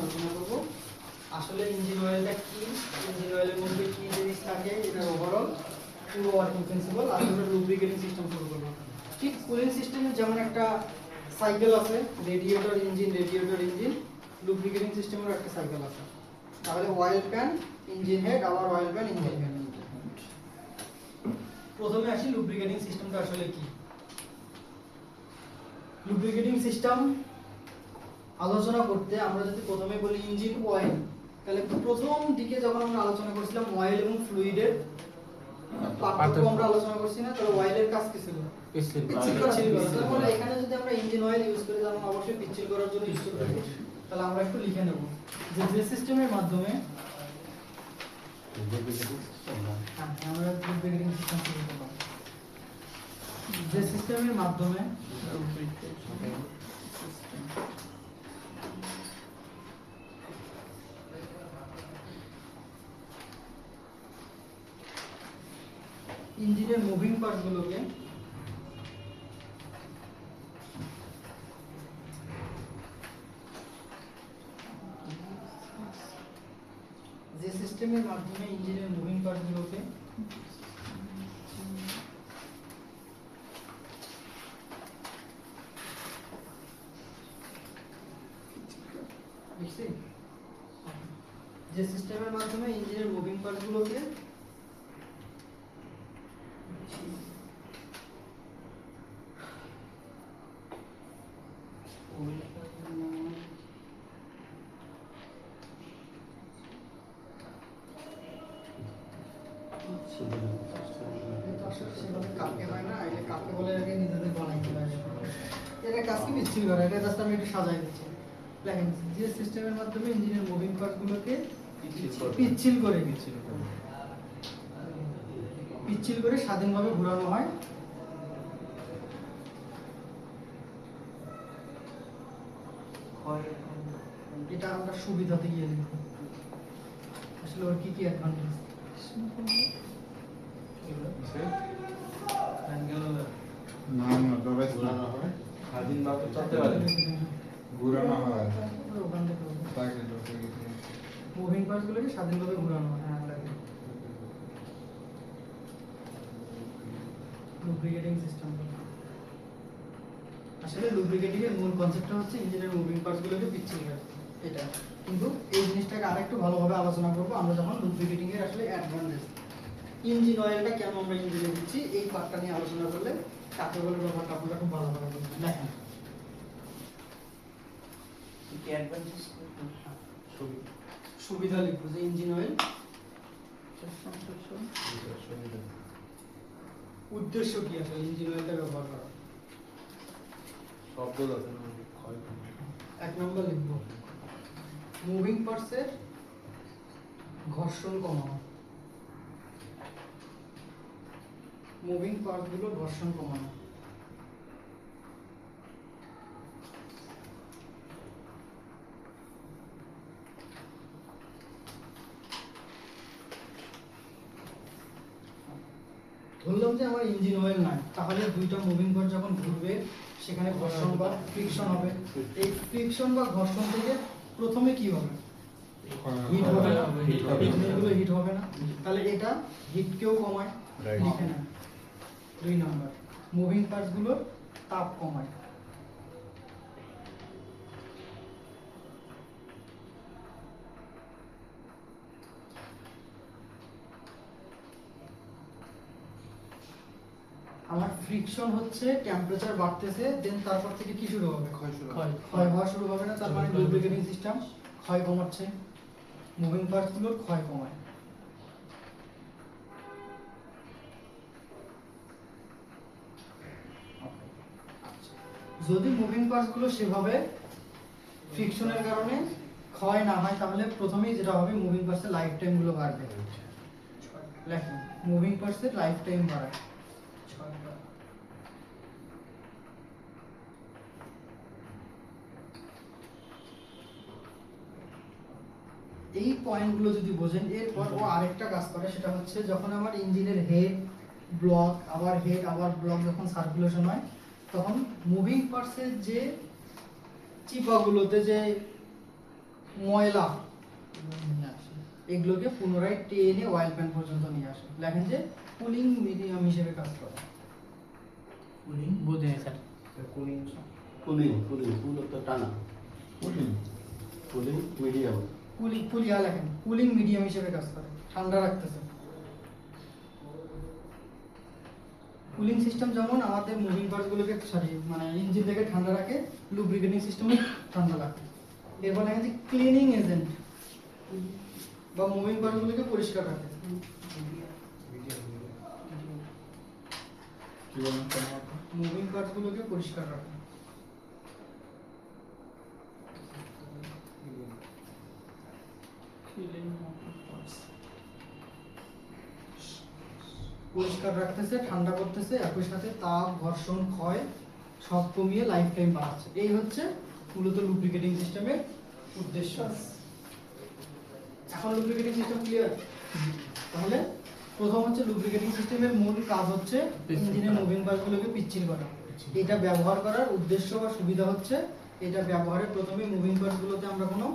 আলোচনা করব আসলে ইঞ্জিন অয়েলটা কি, ইঞ্জিন অয়েলের মধ্যে কি জিনিস থাকে, এটার ওভারঅল পুরো ওয়ার্কিং প্রিন্সিপাল, আর আমরা লুব্রিকেটিং সিস্টেম শুরু করব। ঠিক কুলিং সিস্টেমে যেমন একটা সাইকেল আছে, রেডিয়েটর ইঞ্জিন, লুব্রিকেটিং সিস্টেমের একটা সাইকেল আছে। তাহলে অয়েল প্যান, ইঞ্জিন হেড, আবার অয়েল প্যান, ইঞ্জিন হেড। প্রথমে আসি লুব্রিকেটিং সিস্টেমটা আসলে কি। লুব্রিকেটিং সিস্টেম আলোচনা করতে আমরা যদি প্রথমে বলি ইঞ্জিন অয়েল, তাহলে প্রথম দিকে যখন আমরা আলোচনা করছিলাম অয়েল এবং ফ্লুইডের পার্থক্য আমরা আলোচনা করছি না, তাহলে অয়েলের কাজ কি ছিল? পিচ্ছিল করা। তাহলে এখানে যদি আমরা ইঞ্জিন অয়েল ইউজ করি তাহলে অবশ্যই পিচ্ছিল করার জন্য ইউজ করতে হবে। তাহলে আমরা একটু লিখে নেব যে সিস্টেমের মাধ্যমে আমরা লুব্রিকেটিং সিস্টেম শুরু করলাম, যে সিস্টেমের মাধ্যমে ইঞ্জিনের মুভিং পার্টগুলোকে যে সিস্টেমের মাধ্যমে ইঞ্জিনের মুভিং পার্টগুলোকে যে সিস্টেমের মাধ্যমে ইঞ্জিনের মুভিং পার্টগুলোকে যে সিস্টেমের মাধ্যমে ইঞ্জিনের মুভিং পার্টগুলোকে পিচ্ছিল করে স্বাধীনভাবে ঘোরানো হয়, এটা আমরা সুবিধাতে গিয়ে লিখব। আসলে ওর কি কি অ্যাডভান্টেজ স্বাধীনভাবে চলতে পারে, ঘুরানো হয়, মুভিং পার্টগুলোকে স্বাধীনভাবে ঘোরানো হয়। লুব্রিকেটিং সিস্টেম, আসলে লুব্রিকেটিং এর মূল কনসেপ্টটা হচ্ছে ইঞ্জিনের মুভিং পার্টসগুলোকে পিচ্ছিল করা, এটা। কিন্তু এই জিনিসটাকে আরেকটু ভালোভাবে আলোচনা করব আমরা যখন লুব্রিকেটিং এর আসলে অ্যাডভান্টেজ, ইঞ্জিন অয়েলটা কেন আমরা ইঞ্জিনে দিচ্ছি এই পার্টটা নিয়ে আলোচনা করলে কাকে বলে ব্যাপারটা আপনারা খুব ভালোভাবে বুঝবেন। দেখেন কি অ্যাডভান্টেজ, সুবিধা লিখবো যে ইঞ্জিন অয়েল উদ্দেশ্য কি আসলে ইঞ্জিন অয়েলটা ব্যবহার করা। শব্দ আছে না, ক্ষয় করে। এক নম্বর লিখব মুভিং পার্টসের ঘর্ষণ কমানো, মুভিং পার্টসগুলোর ঘর্ষণ কমানো। ধরলাম যে আমার ইঞ্জিন অয়েল নাই, তাহলে দুইটা মুভিং পার্ট যখন ঘুরবে সেখানে ঘর্ষণ বা ফ্রিকশন হবে। এই ফ্রিকশন বা ঘর্ষণ থেকে প্রথমে কি হবে? হিট হবে না, এগুলো হিট হবে না, তাহলে এটা হিটকেও কমায়, লিখে না। 2 নাম্বার মুভিং পার্টসগুলোর তাপ কমায়। আমার ফ্রিকশন হচ্ছে টেম্পারেচার বাড়তেছে, দেন তারপর থেকে কি শুরু হবে? ক্ষয় হওয়া শুরু হবে না, তার মানে লুব্রিকেটিং সিস্টেম ক্ষয় কমাচ্ছে, মুভিং পার্টসগুলোর ক্ষয় কমায়। যদি মুভিং পার্টসগুলো সেভাবে ফ্রিকশনের কারণে ক্ষয় না হয় তাহলে প্রথমেই যেটা হবে মুভিং পার্টসের লাইফ টাইম গুলো বাড়বে। লেখেন মুভিং পার্টসের লাইফ টাইম বাড়ায়। এই পয়েন্টগুলো যদি বোঝেন, এরপর ও আরেকটা কাজ করে, সেটা হচ্ছে যখন আমার ইঞ্জিনের হেড ব্লক আবার ব্লক যখন সার্কুলেশন হয় তখন মুভিং পার্টসের যে চিপাগুলোতে যে ময়লা এগুলোকে পুনরায় টেনে অয়েল প্যান পর্যন্ত নিয়ে আসে। লেখেন যে কুলিং মিডিয়াম হিসেবে কাজ করে। কুলিং বোঝে স্যার। কুলিং কুলিং কুলিং কুল তো টানা কুলিং কুলিং মিডিয়াম কুলিয়া লেখেন কুলিং মিডিয়াম হিসেবে কাজ করে, ঠান্ডা রাখতেছে। কুলিং সিস্টেম যেমন আমাদের মুভিং পার্টসগুলোকে সরি মানে ইঞ্জিন থেকে ঠান্ডা রাখে, লুব্রিকেটিং সিস্টেমে ঠান্ডা রাখে। এরপর লেখেন যে ক্লিনিং এজেন্ট বা মুভিং পার্টসগুলোকে পরিষ্কার রাখে। কি বলেন তোমার? মুভিং পার্টসগুলোকে পরিষ্কার রাখে। পরিষ্কার রাখতেছে, ঠান্ডা করতেছে, একই সাথে তাপ, ঘর্ষণ, ক্ষয় সব কমিয়ে লাইফ টাইম বাড়াচ্ছে। এই হচ্ছে মূলত লুব্রিকেটিং সিস্টেমের উদ্দেশ্য। এখন লুব্রিকেটিং সিস্টেম ক্লিয়ার? তাহলে প্রথম হচ্ছে লুব্রিকেটিং সিস্টেমের মূল কাজ হচ্ছে ইঞ্জিনের মুভিং পার্টসগুলোকে পিচ্ছিল করা। এটা ব্যবহার করার উদ্দেশ্য বা সুবিধা হচ্ছে এটা ব্যবহারের প্রথমে মুভিং পার্টসগুলোতে আমরা কোনো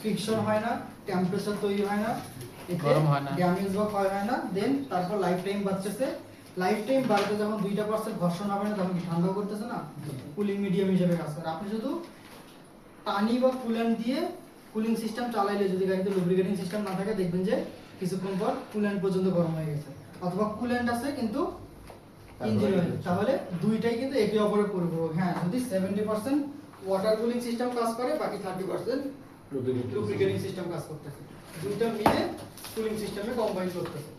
ফ্রিকশন হয় না, টেম্পারেচার তৈরি হয় না, গরম হয় না, ড্যামেজ বা ক্ষয় হয় না। দেন তারপর লাইফ টাইম বাড়তেছে। লাইফ টাইম বাড়তে যখন 2% ঘর্ষণ হবে না তখন কি ঠান্ডা করতেছে না, কুলিং মিডিয়াম হিসেবে কাজ করে। আপনি শুধু পানি বা কুল্যান্ট দিয়ে কুলিং সিস্টেম চালাইলে যদি গাড়িতে লুব্রিকেটিং সিস্টেম না থাকে দেখবেন যে কিছুক্ষণ পর কুল্যান্ট পর্যন্ত গরম হয়ে গেছে, অথবা কুল্যান্ট আছে কিন্তু ইঞ্জিন অয়েল, তাহলে দুইটাই কিন্তু একে অপরের পরিপূরক। হ্যাঁ, যদি 70% ওয়াটার কুলিং সিস্টেম কাজ করে বাকি 30% লুব্রিকেটিং সিস্টেম কাজ করতেছে। দুইটা মিলে কুলিং সিস্টেমে কম্বাইন করতেছে।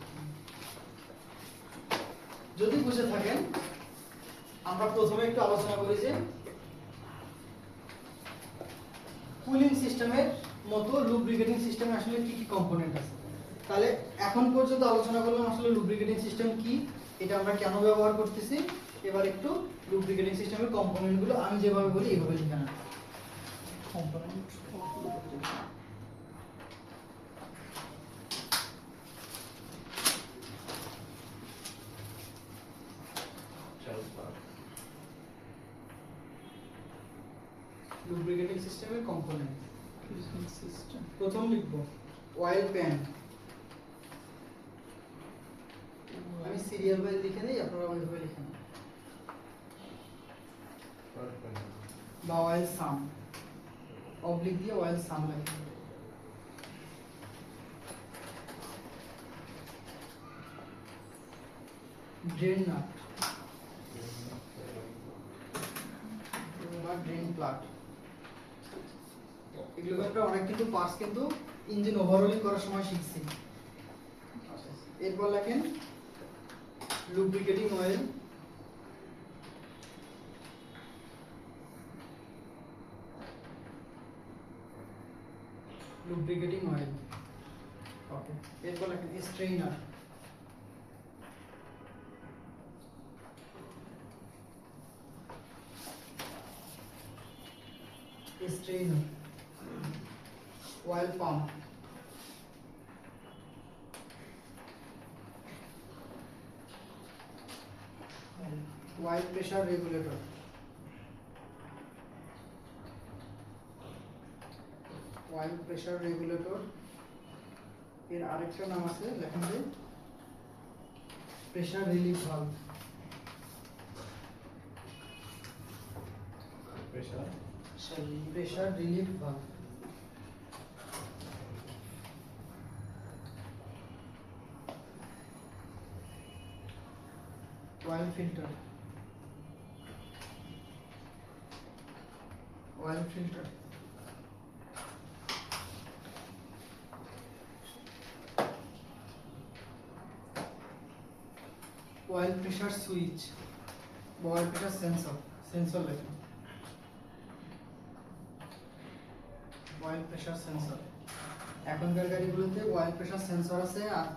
যদি বুঝে থাকেন আমরা প্রথমে একটু আলোচনা করি যে কুলিং সিস্টেমের মতো লুব্রিকেটিং সিস্টেমে আসলে কি কি কম্পোনেন্ট আছে। তাহলে এখন পর্যন্ত আলোচনা করলাম আসলে লুব্রিকেটিং সিস্টেম কি, এটা আমরা কেন ব্যবহার করতেছি। এবার একটু লুব্রিকেটিং সিস্টেমের কম্পোনেন্টগুলো আমি যেভাবে বলি এইভাবে লিখে নেন। কম্পোনেন্ট লুব্রিকেটিং সিস্টেমের কম্পোনেন্ট সিস্টেম প্রথম লিখব অয়েল প্যান। আমি সিরিয়াল ওয়াইজ লিখে দেই, আপনারা ওইভাবে লিখেন। বা অয়েল সাম অবলিক দিয়ে অয়েল সাম লিখেন। ড্রেন নাট বা ড্রেন প্লাগ, এগুলো আমরা অনেক কিন্তু পার্টস কিন্তু ইঞ্জিন ওভারহোলিং করার সময় শিখছি। এরপর লেখেন লুব্রিকেটিং অয়েল, লুব্রিকেটিং অয়েল। ওকে, এরপর লেখেন strainer, strainer. oil pump, oil pressure regulator, oil pressure regulator এর আরেকটা নাম আছে, লেখেন যে pressure relief valve. Pressure relief valve. oil filter, oil filter, oil pressure switch, oil pressure sensor, sensor লেখেন oil pressure sensor। এখনকার গাড়িগুলোতে oil pressure sensor আছে, আর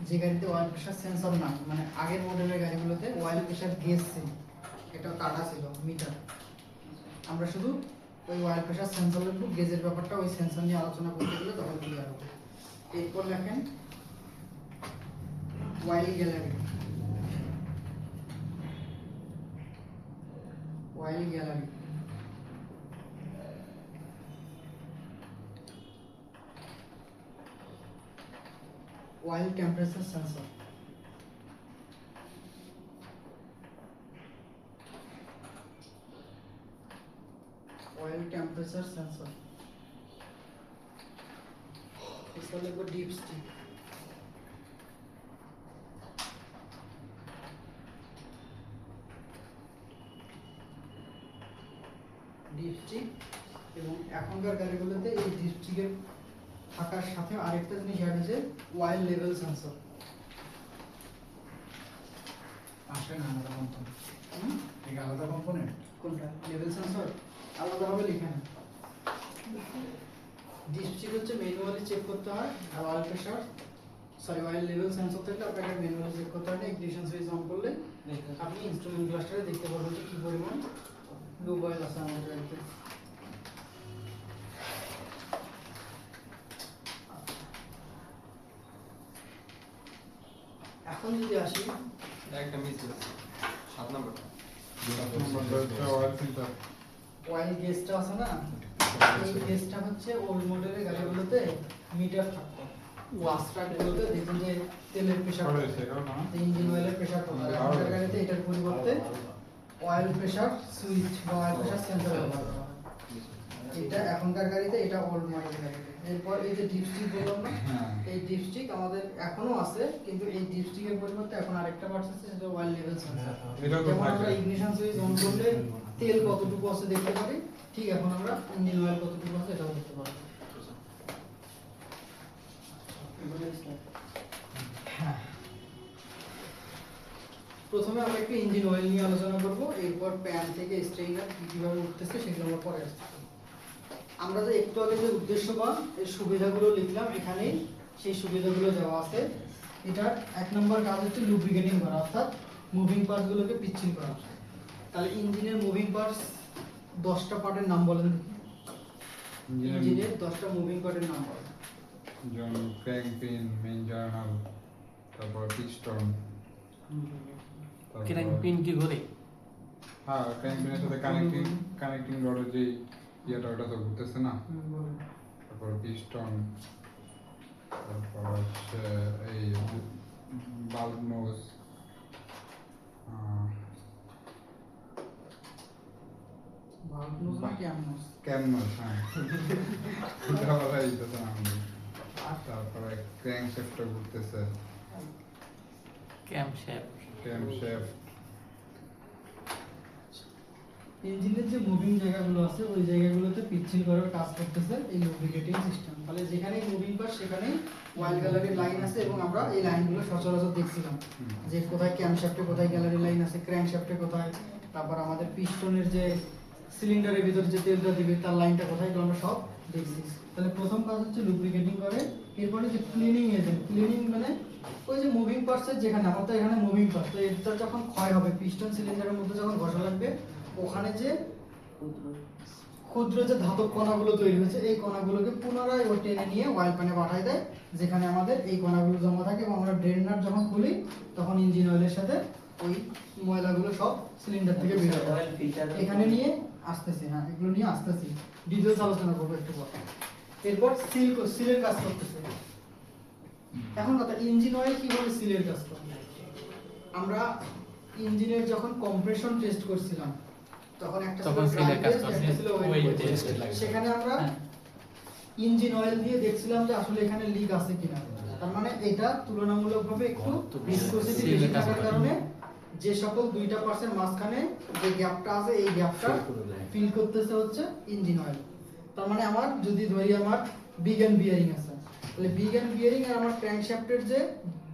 যে গাড়িতে অয়েল প্রেসার সেন্সর না মানে আগের মডেলের গাড়িগুলোতে অয়েল প্রেসার গেজ ছিল, এটা কাটা ছিল মিটার। আমরা শুধু ওই অয়েল প্রেসার সেন্সর লিখব, গেজের ব্যাপারটা ওই সেন্সর নিয়ে আলোচনা করতে গেলে তখন ক্লিয়ার হবে। এরপর লেখেন oil gallery, oil gallery. oil temperature sensor. Oil temperature sensor. इसका लगभग deep stick. ডিপ স্টিক এবং এখনকার গাড়িগুলোতে এই ডিপ স্টিকের থাকার সাথে আরেকটা জিনিস অ্যাড হয়েছে অয়েল লেভেল সেন্সর। আসে না আলাদা কম্পোনেন্ট ঠিক আলাদা কম্পোনেন্ট কোনটা লেভেল সেন্সর আলাদাভাবে লেখা না। ডিপ স্টিক হচ্ছে ম্যানুয়ালি চেক করতে হয়, আর oil pressure oil level sensor থেকে আপনাকে ম্যানুয়ালি চেক করতে হয়। ইগনিশন সুইচ অন করলে আপনি ইনস্ট্রুমেন্ট ক্লাস্টারে দেখতে পারবেন যে কি পরিমাণ লুব অয়েল আছে আমাদের গাড়িতে। এখন যদি আসি একটা মিস 7 নম্বর অয়েল গেজটা আছে না, এই গেজটা হচ্ছে ওল্ড মডেলের গাড়িগুলোতে মিটার থাকতো। ফাস্ট ট্রাকগুলোতে দেখুন যে তেলের প্রেসার, ইঞ্জিন অয়েলের প্রেসার কত, আর এখনকার গাড়িতে এটার পরিবর্তে অয়েল প্রেসার সুইচ বা অয়েল প্রেসার সেন্সর ব্যবহার করা হয়। এটা এখনকার গাড়িতে, এটা ওল্ড মডেলের গাড়িতে। এরপর এই যে ডিপ স্টিক বললাম না, এই ডিপ স্টিক আমাদের এখনো আছে, কিন্তু এই ডিপ স্টিকের পরিবর্তে এখন আরেকটা পার্টস আছে যেটা অয়েল লেভেল সেন্সর। যেমন আমরা ইগনিশন সুইচ অন করলে তেল কতটুকু আছে দেখতে পারি, ঠিক এখন আমরা ইঞ্জিন অয়েল কতটুকু আছে এটাও দেখতে পারি। হ্যাঁ, প্রথমে আমরা একটু ইঞ্জিন অয়েল নিয়ে আলোচনা করব, এরপর প্যান থেকে স্ট্রেইনার কিভাবে উঠতেছে সেগুলো আমরা পরে আসছি। আমরা যে একটু আগে যে উদ্দেশ্য বা এই সুবিধাগুলো লিখলাম এখানে, সেই সুবিধাগুলো দেওয়া আছে। এটার এক নম্বর কাজ হচ্ছে লুব্রিকেটিং করা, অর্থাৎ মুভিং পার্টস গুলোকে পিচ্ছিল করা। তাহলে ইঞ্জিনের মুভিং পার্টস 10টা পার্টের নাম বলেন। ইঞ্জিনের 10টা মুভিং পার্টের নাম বলেন। যেমন ক্র্যাঙ্ক পিন, মেইন জার্নাল, তারপর পিস্টন, ক্র্যাঙ্ক পিন কি ঘুরে? হ্যাঁ, ক্র্যাঙ্ক পিনের সাথে কানেক্টিং রডের যে ইয়েটা ওটা তো ঘুরতেছে না। তারপর পিস্টন, তারপর হচ্ছে এই বাল্ব নোজ, ক্যামনোস, হ্যাঁ ওটা বলা যাইতেছে না আমাদের। তারপরে ক্র্যাঙ্ক শ্যাফটটা ঘুরতেছে, ক্যামশ্যাফট। ইঞ্জিনের যে মুভিং জায়গাগুলো আছে ওই জায়গাগুলোতে পিচ্ছিল করার কাজ করতেছে এই লুব্রিকেটিং সিস্টেম। তাহলে যেখানে মুভিং পার্ট সেখানে অয়েল গ্যালারি লাইন আছে, এবং আমরা এই লাইনগুলো সচরাচর দেখছিলাম যে কোথায় ক্যামশ্যাফটে কোথায় গ্যালারি লাইন আছে, ক্র্যাঙ্কশ্যাফটে কোথায়, তারপর আমাদের পিস্টনের যে সিলিন্ডারের ভিতর যে তেলটা দিবে তার লাইনটা কোথায়, এগুলো আমরা সব দেখছি। তাহলে প্রথম কাজ হচ্ছে লুব্রিকেটিং করে। এরপরে যে ক্লিনিং এজেন্ট, ক্লিনিং মানে ওই যে মুভিং পার্টসের যেখানে আমার তো এখানে মুভিং পার্টস, তো এটা যখন ক্ষয় হবে পিস্টন সিলিন্ডারের মধ্যে যখন ঘষা লাগবে, ওখানে যে ক্ষুদ্র যে ধাতব কণাগুলো তৈরি হয়েছে এই কণাগুলোকে পুনরায় ও টেনে নিয়ে অয়েল প্যানে পাঠায় দেয়, যেখানে আমাদের এই কণাগুলো জমা থাকে, এবং আমরা ড্রেন নাট যখন খুলি তখন ইঞ্জিন অয়েলের সাথে ওই ময়লাগুলো সব সিলিন্ডার থেকে বের হয়। এখানে নিয়ে আসতেছি, হ্যাঁ এগুলো নিয়ে আসতেছি, ডিটেইলস আলোচনা করবো একটু পর। এরপর সিলের কাজ করতেছে। এখন কথা, ইঞ্জিন অয়েল কিভাবে সিলের কাজ করে? আমরা ইঞ্জিনের যখন কম্প্রেশন টেস্ট করছিলাম তখন একটা সিলের কাজ করছে, সেখানে আমরা ইঞ্জিন অয়েল দিয়ে দেখছিলাম যে আসলে এখানে লিক আছে কিনা। তার মানে এটা তুলনামূলকভাবে একটু ভিসকোসিটি বেশি থাকার কারণে যে সকল 2% মাঝখানে যে গ্যাপটা আছে এই গ্যাপটা ফিল করতেছে হচ্ছে ইঞ্জিন অয়েল। তার মানে আমার যদি ধরি আমার বিগ এন্ড বিয়ারিং আছে, তাহলে বিগ এন্ড বিয়ারিং আর আমার ক্র্যাঙ্কশ্যাফটের যে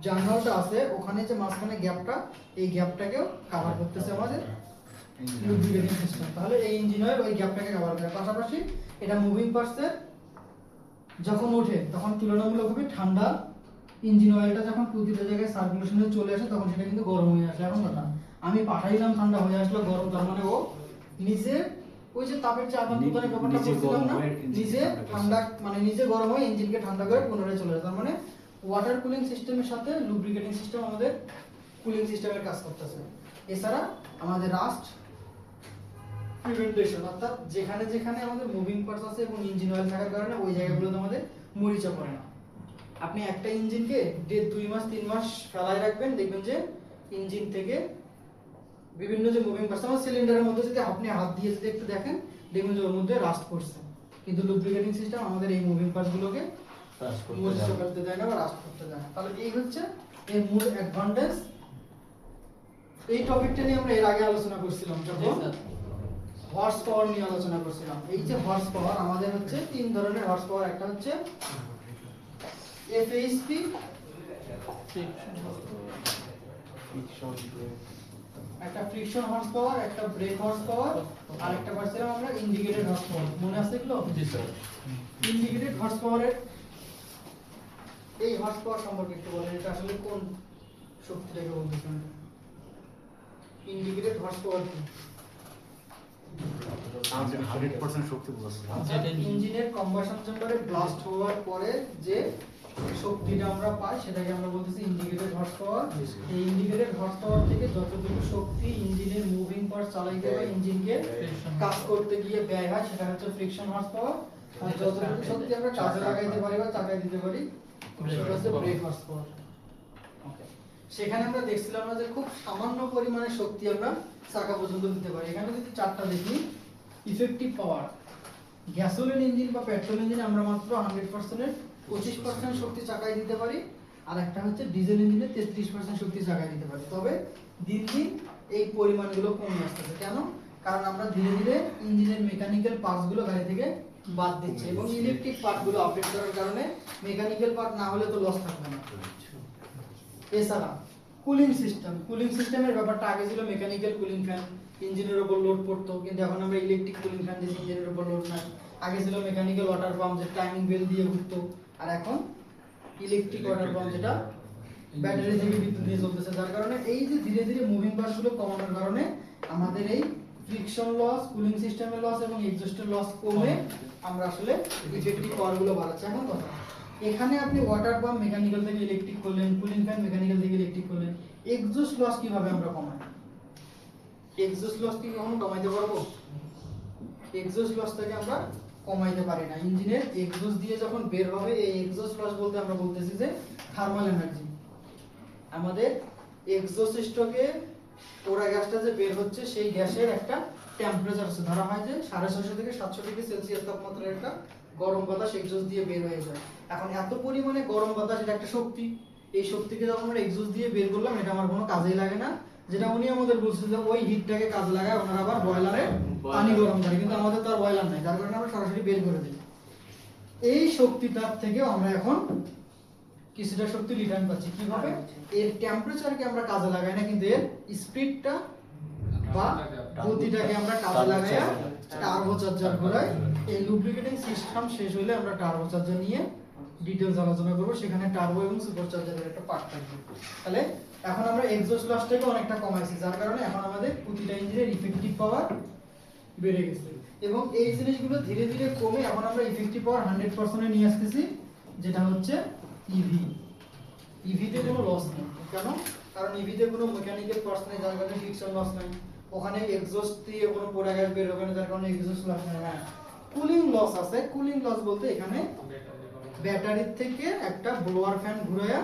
জার্নালটা আছে ওখানে যে মাঝখানে গ্যাপটা, এই গ্যাপটাকেও কভার করতেছে আমাদের লুব্রিকেটিং সিস্টেম। তাহলে এই ইঞ্জিন অয়েল ওই গ্যাপটাকে কভার করে। পাশাপাশি এটা মুভিং পার্টসের যখন ওঠে তখন তুলনামূলকভাবে ঠান্ডা ইঞ্জিন অয়েলটা যখন প্রতিটা জায়গায় সার্কুলেশনে চলে আসে তখন সেটা কিন্তু গরম হয়ে আসে। এখন কথা, আমি পাঠাইলাম ঠান্ডা হয়ে আসলো গরম, তার মানে ও নিজে ওই যে তাপের যে আদান প্রদানের ব্যাপারটা বলছিলাম না, নিজে ঠান্ডা মানে নিজে গরম হয়ে ইঞ্জিনকে ঠান্ডা করে পুনরায় চলে আসে। তার মানে ওয়াটার কুলিং সিস্টেমের সাথে লুব্রিকেটিং সিস্টেম আমাদের কুলিং সিস্টেমের কাজ করতেছে। এছাড়া আমাদের রাস্ট প্রিভেন্টেশন, অর্থাৎ যেখানে যেখানে আমাদের মুভিং পার্টস আছে এবং ইঞ্জিন অয়েল থাকার কারণে ওই জায়গাগুলোতে আমাদের মরিচা পড়ে না। আপনি একটা ইঞ্জিনকে 2 মাস 3 মাস ফেলায় রাখবেন, দেখবেন যে ইঞ্জিন থেকে বিভিন্ন যে মুভিং পার্টস, আমার সিলিন্ডারের মধ্যে যদি আপনি হাত দিয়ে যদি একটু দেখেন, দেখবেন যে ওর মধ্যে রাস্ট করছে। কিন্তু লুব্রিকেটিং সিস্টেম আমাদের এই মুভিং পার্টসগুলোকে Rust করতে মরিচা দেয় না। করতে দেয় না বা রাস্ট করতে দেয় না। তাহলে এই হচ্ছে এর মূল অ্যাডভান্টেজ। এই টপিকটা নিয়ে আমরা এর আগে আলোচনা করছিলাম যখন হর্স পাওয়ার নিয়ে আলোচনা করছিলাম। এই যে হর্স পাওয়ার আমাদের হচ্ছে 3 ধরনের হর্স পাওয়ার, একটা হচ্ছে এফএইচপি, একটা ফ্রিকশন হর্স পাওয়ার, একটা ব্রেক হর্স পাওয়ার, আর একটা পাচ্ছিলাম আমরা ইন্ডিকেটেড হর্স পাওয়ার। মনে আছে এগুলো? জি স্যার। ইন্ডিকেটেড হর্স পাওয়ারের এই হর্স পাওয়ার সম্পর্কে একটু বলেন, এটা আসলে কোন শক্তিটাকে বলতেছেন? ইন্ডিকেটেড হর্স পাওয়ার কি? 100% শক্তি বোঝাচ্ছে। ইঞ্জিনের কম্বাসন চেম্বারে ব্লাস্ট হওয়ার পরে যে শক্তিটা আমরা পাই সেটাকে আমরা বলতেছি ইন্ডিকেটেড হর্স পাওয়ার। এই ইন্ডিকেটেড হর্স পাওয়ার থেকে যতটুকু শক্তি ইঞ্জিনের মুভিং পার্ট চালাইতে বা ইঞ্জিনকে কাজ করতে গিয়ে ব্যয় হয় সেটা হচ্ছে ফ্রিকশন হর্স পাওয়ার। আর যতটুকু শক্তি আমরা কাজে লাগাইতে পারি বা চাকায় দিতে পারি সেটা হচ্ছে ব্রেক হর্স পাওয়ার। সেখানে আমরা দেখছিলাম না যে খুব সামান্য পরিমাণে শক্তি আমরা চাকা পর্যন্ত দিতে পারি। এখানে যদি চারটা দেখি, ইফেক্টিভ পাওয়ার, গ্যাসোলিন ইঞ্জিন বা পেট্রোল ইঞ্জিনে আমরা মাত্র 100% 25% শক্তি চাকায় দিতে পারি, আর একটা হচ্ছে ডিজেল ইঞ্জিনে 33% শক্তি চাকায় দিতে পারি। তবে দিন দিন এই পরিমাণগুলো কমে আসতেছে। কেন? কারণ আমরা ধীরে ধীরে ইঞ্জিনের মেকানিক্যাল পার্টসগুলো গাড়ি থেকে বাদ দিচ্ছি এবং ইলেকট্রিক পার্টগুলো আপডেট করার কারণে মেকানিক্যাল পার্ট না হলে তো লস থাকবে না। এছাড়া কুলিং সিস্টেম, কুলিং সিস্টেমের ব্যাপারটা আগে ছিল মেকানিক্যাল কুলিং ফ্যান, ইঞ্জিনের উপর লোড পড়তো, কিন্তু এখন আমরা ইলেকট্রিক কুলিং ফ্যান দিয়েছি, ইঞ্জিনের উপর লোড নাই। আগে ছিল মেকানিক্যাল ওয়াটার পাম্প, যে টাইমিং বেল দিয়ে ঘুরতো, আর এখন ইলেকট্রিক ওয়াটার পাম্প যেটা ব্যাটারি থেকে বিদ্যুৎ দিয়ে চলতেছে। যার কারণে এই যে ধীরে ধীরে মুভিং পার্টসগুলো কমানোর কারণে আমাদের এই ফ্রিকশন লস, কুলিং সিস্টেমের লস এবং এক্সস্টের লস কমে আমরা আসলে ইফেক্টিভ পাওয়ারগুলো বাড়াচ্ছি। এখন কথা, এখানে আপনি ওয়াটার পাম্প মেকানিক্যাল থেকে ইলেকট্রিক করলেন, কুলিং ফ্যান মেকানিক্যাল থেকে ইলেকট্রিক করলেন, এক্সস্ট লস কিভাবে আমরা কমাই? এক্সস্ট লস কি কখনো কমাইতে পারবো? এক্সস্ট লসটাকে আমরা কমাইতে পারি না। ইঞ্জিনের এক্সস্ট দিয়ে যখন বের হবে, এই এক্সস্ট লস বলতে আমরা বলতেছি যে থার্মাল এনার্জি। আমাদের এক্সস্ট স্ট্রোকে ওরা গ্যাসটা যে বের হচ্ছে সেই গ্যাসের একটা টেম্পারেচার আছে, ধরা হয় যে 650 থেকে 700 ডিগ্রি সেলসিয়াস তাপমাত্রার একটা গরম বাতাস এক্সস্ট দিয়ে বের হয়ে যায়। এখন এত পরিমাণে গরম বাতাস, এটা একটা শক্তি, এই শক্তিকে যখন আমরা এক্সস্ট দিয়ে বের করলাম, এটা আমার কোনো কাজেই লাগে না। যেটা উনি আমাদের বলছিল যে ওই হিটটাকে কাজে লাগায় ওনারা আবার বয়লারে পানি গরম করে, কিন্তু আমাদের তো আর বয়লার নাই, যার কারণে আমরা সরাসরি বের করে দিই। এই শক্তিটার থেকেও আমরা এখন কিছুটা শক্তি রিটার্ন পাচ্ছি। কিভাবে? এর টেম্পারেচারকে আমরা কাজে লাগাই না, কিন্তু এর স্পিডটা বা গতিটাকে আমরা কাজে লাগাই টার্বোচার্জার ঘোরাই। এই লুব্রিকেটিং সিস্টেম শেষ হলে আমরা টার্বোচার্জার নিয়ে ডিটেইলস আলোচনা করব, সেখানে টার্বো এবং সুপারচার্জারের একটা পার্ট থাকবে। তাহলে এখন আমরা এক্সস্ট লসটাকে অনেকটা কমাইছি, যার কারণে এখন আমাদের প্রতিটা ইঞ্জিনের ইফেক্টিভ পাওয়ার বেড়ে গেছে এবং এই জিনিসগুলো ধীরে ধীরে কমে এখন আমরা ইফেক্টিভ পাওয়ার 100% এ নিয়ে আসতেছি, যেটা হচ্ছে ইভি। ইভিতে কোনো লস নেই। কেন? কারণ ইভিতে কোনো মেকানিক্যাল পার্টস নেই, যার কারণে ফ্রিকশন লস নাই। ওখানে এক্সস্ট দিয়ে কোনো পোড়া গ্যাস বের হবে না, যার কারণে এক্সস্ট লস নেই। হ্যাঁ, কুলিং লস আছে। কুলিং লস বলতে এখানে ব্যাটারির থেকে একটা ব্লোয়ার ফ্যান ঘুরায়া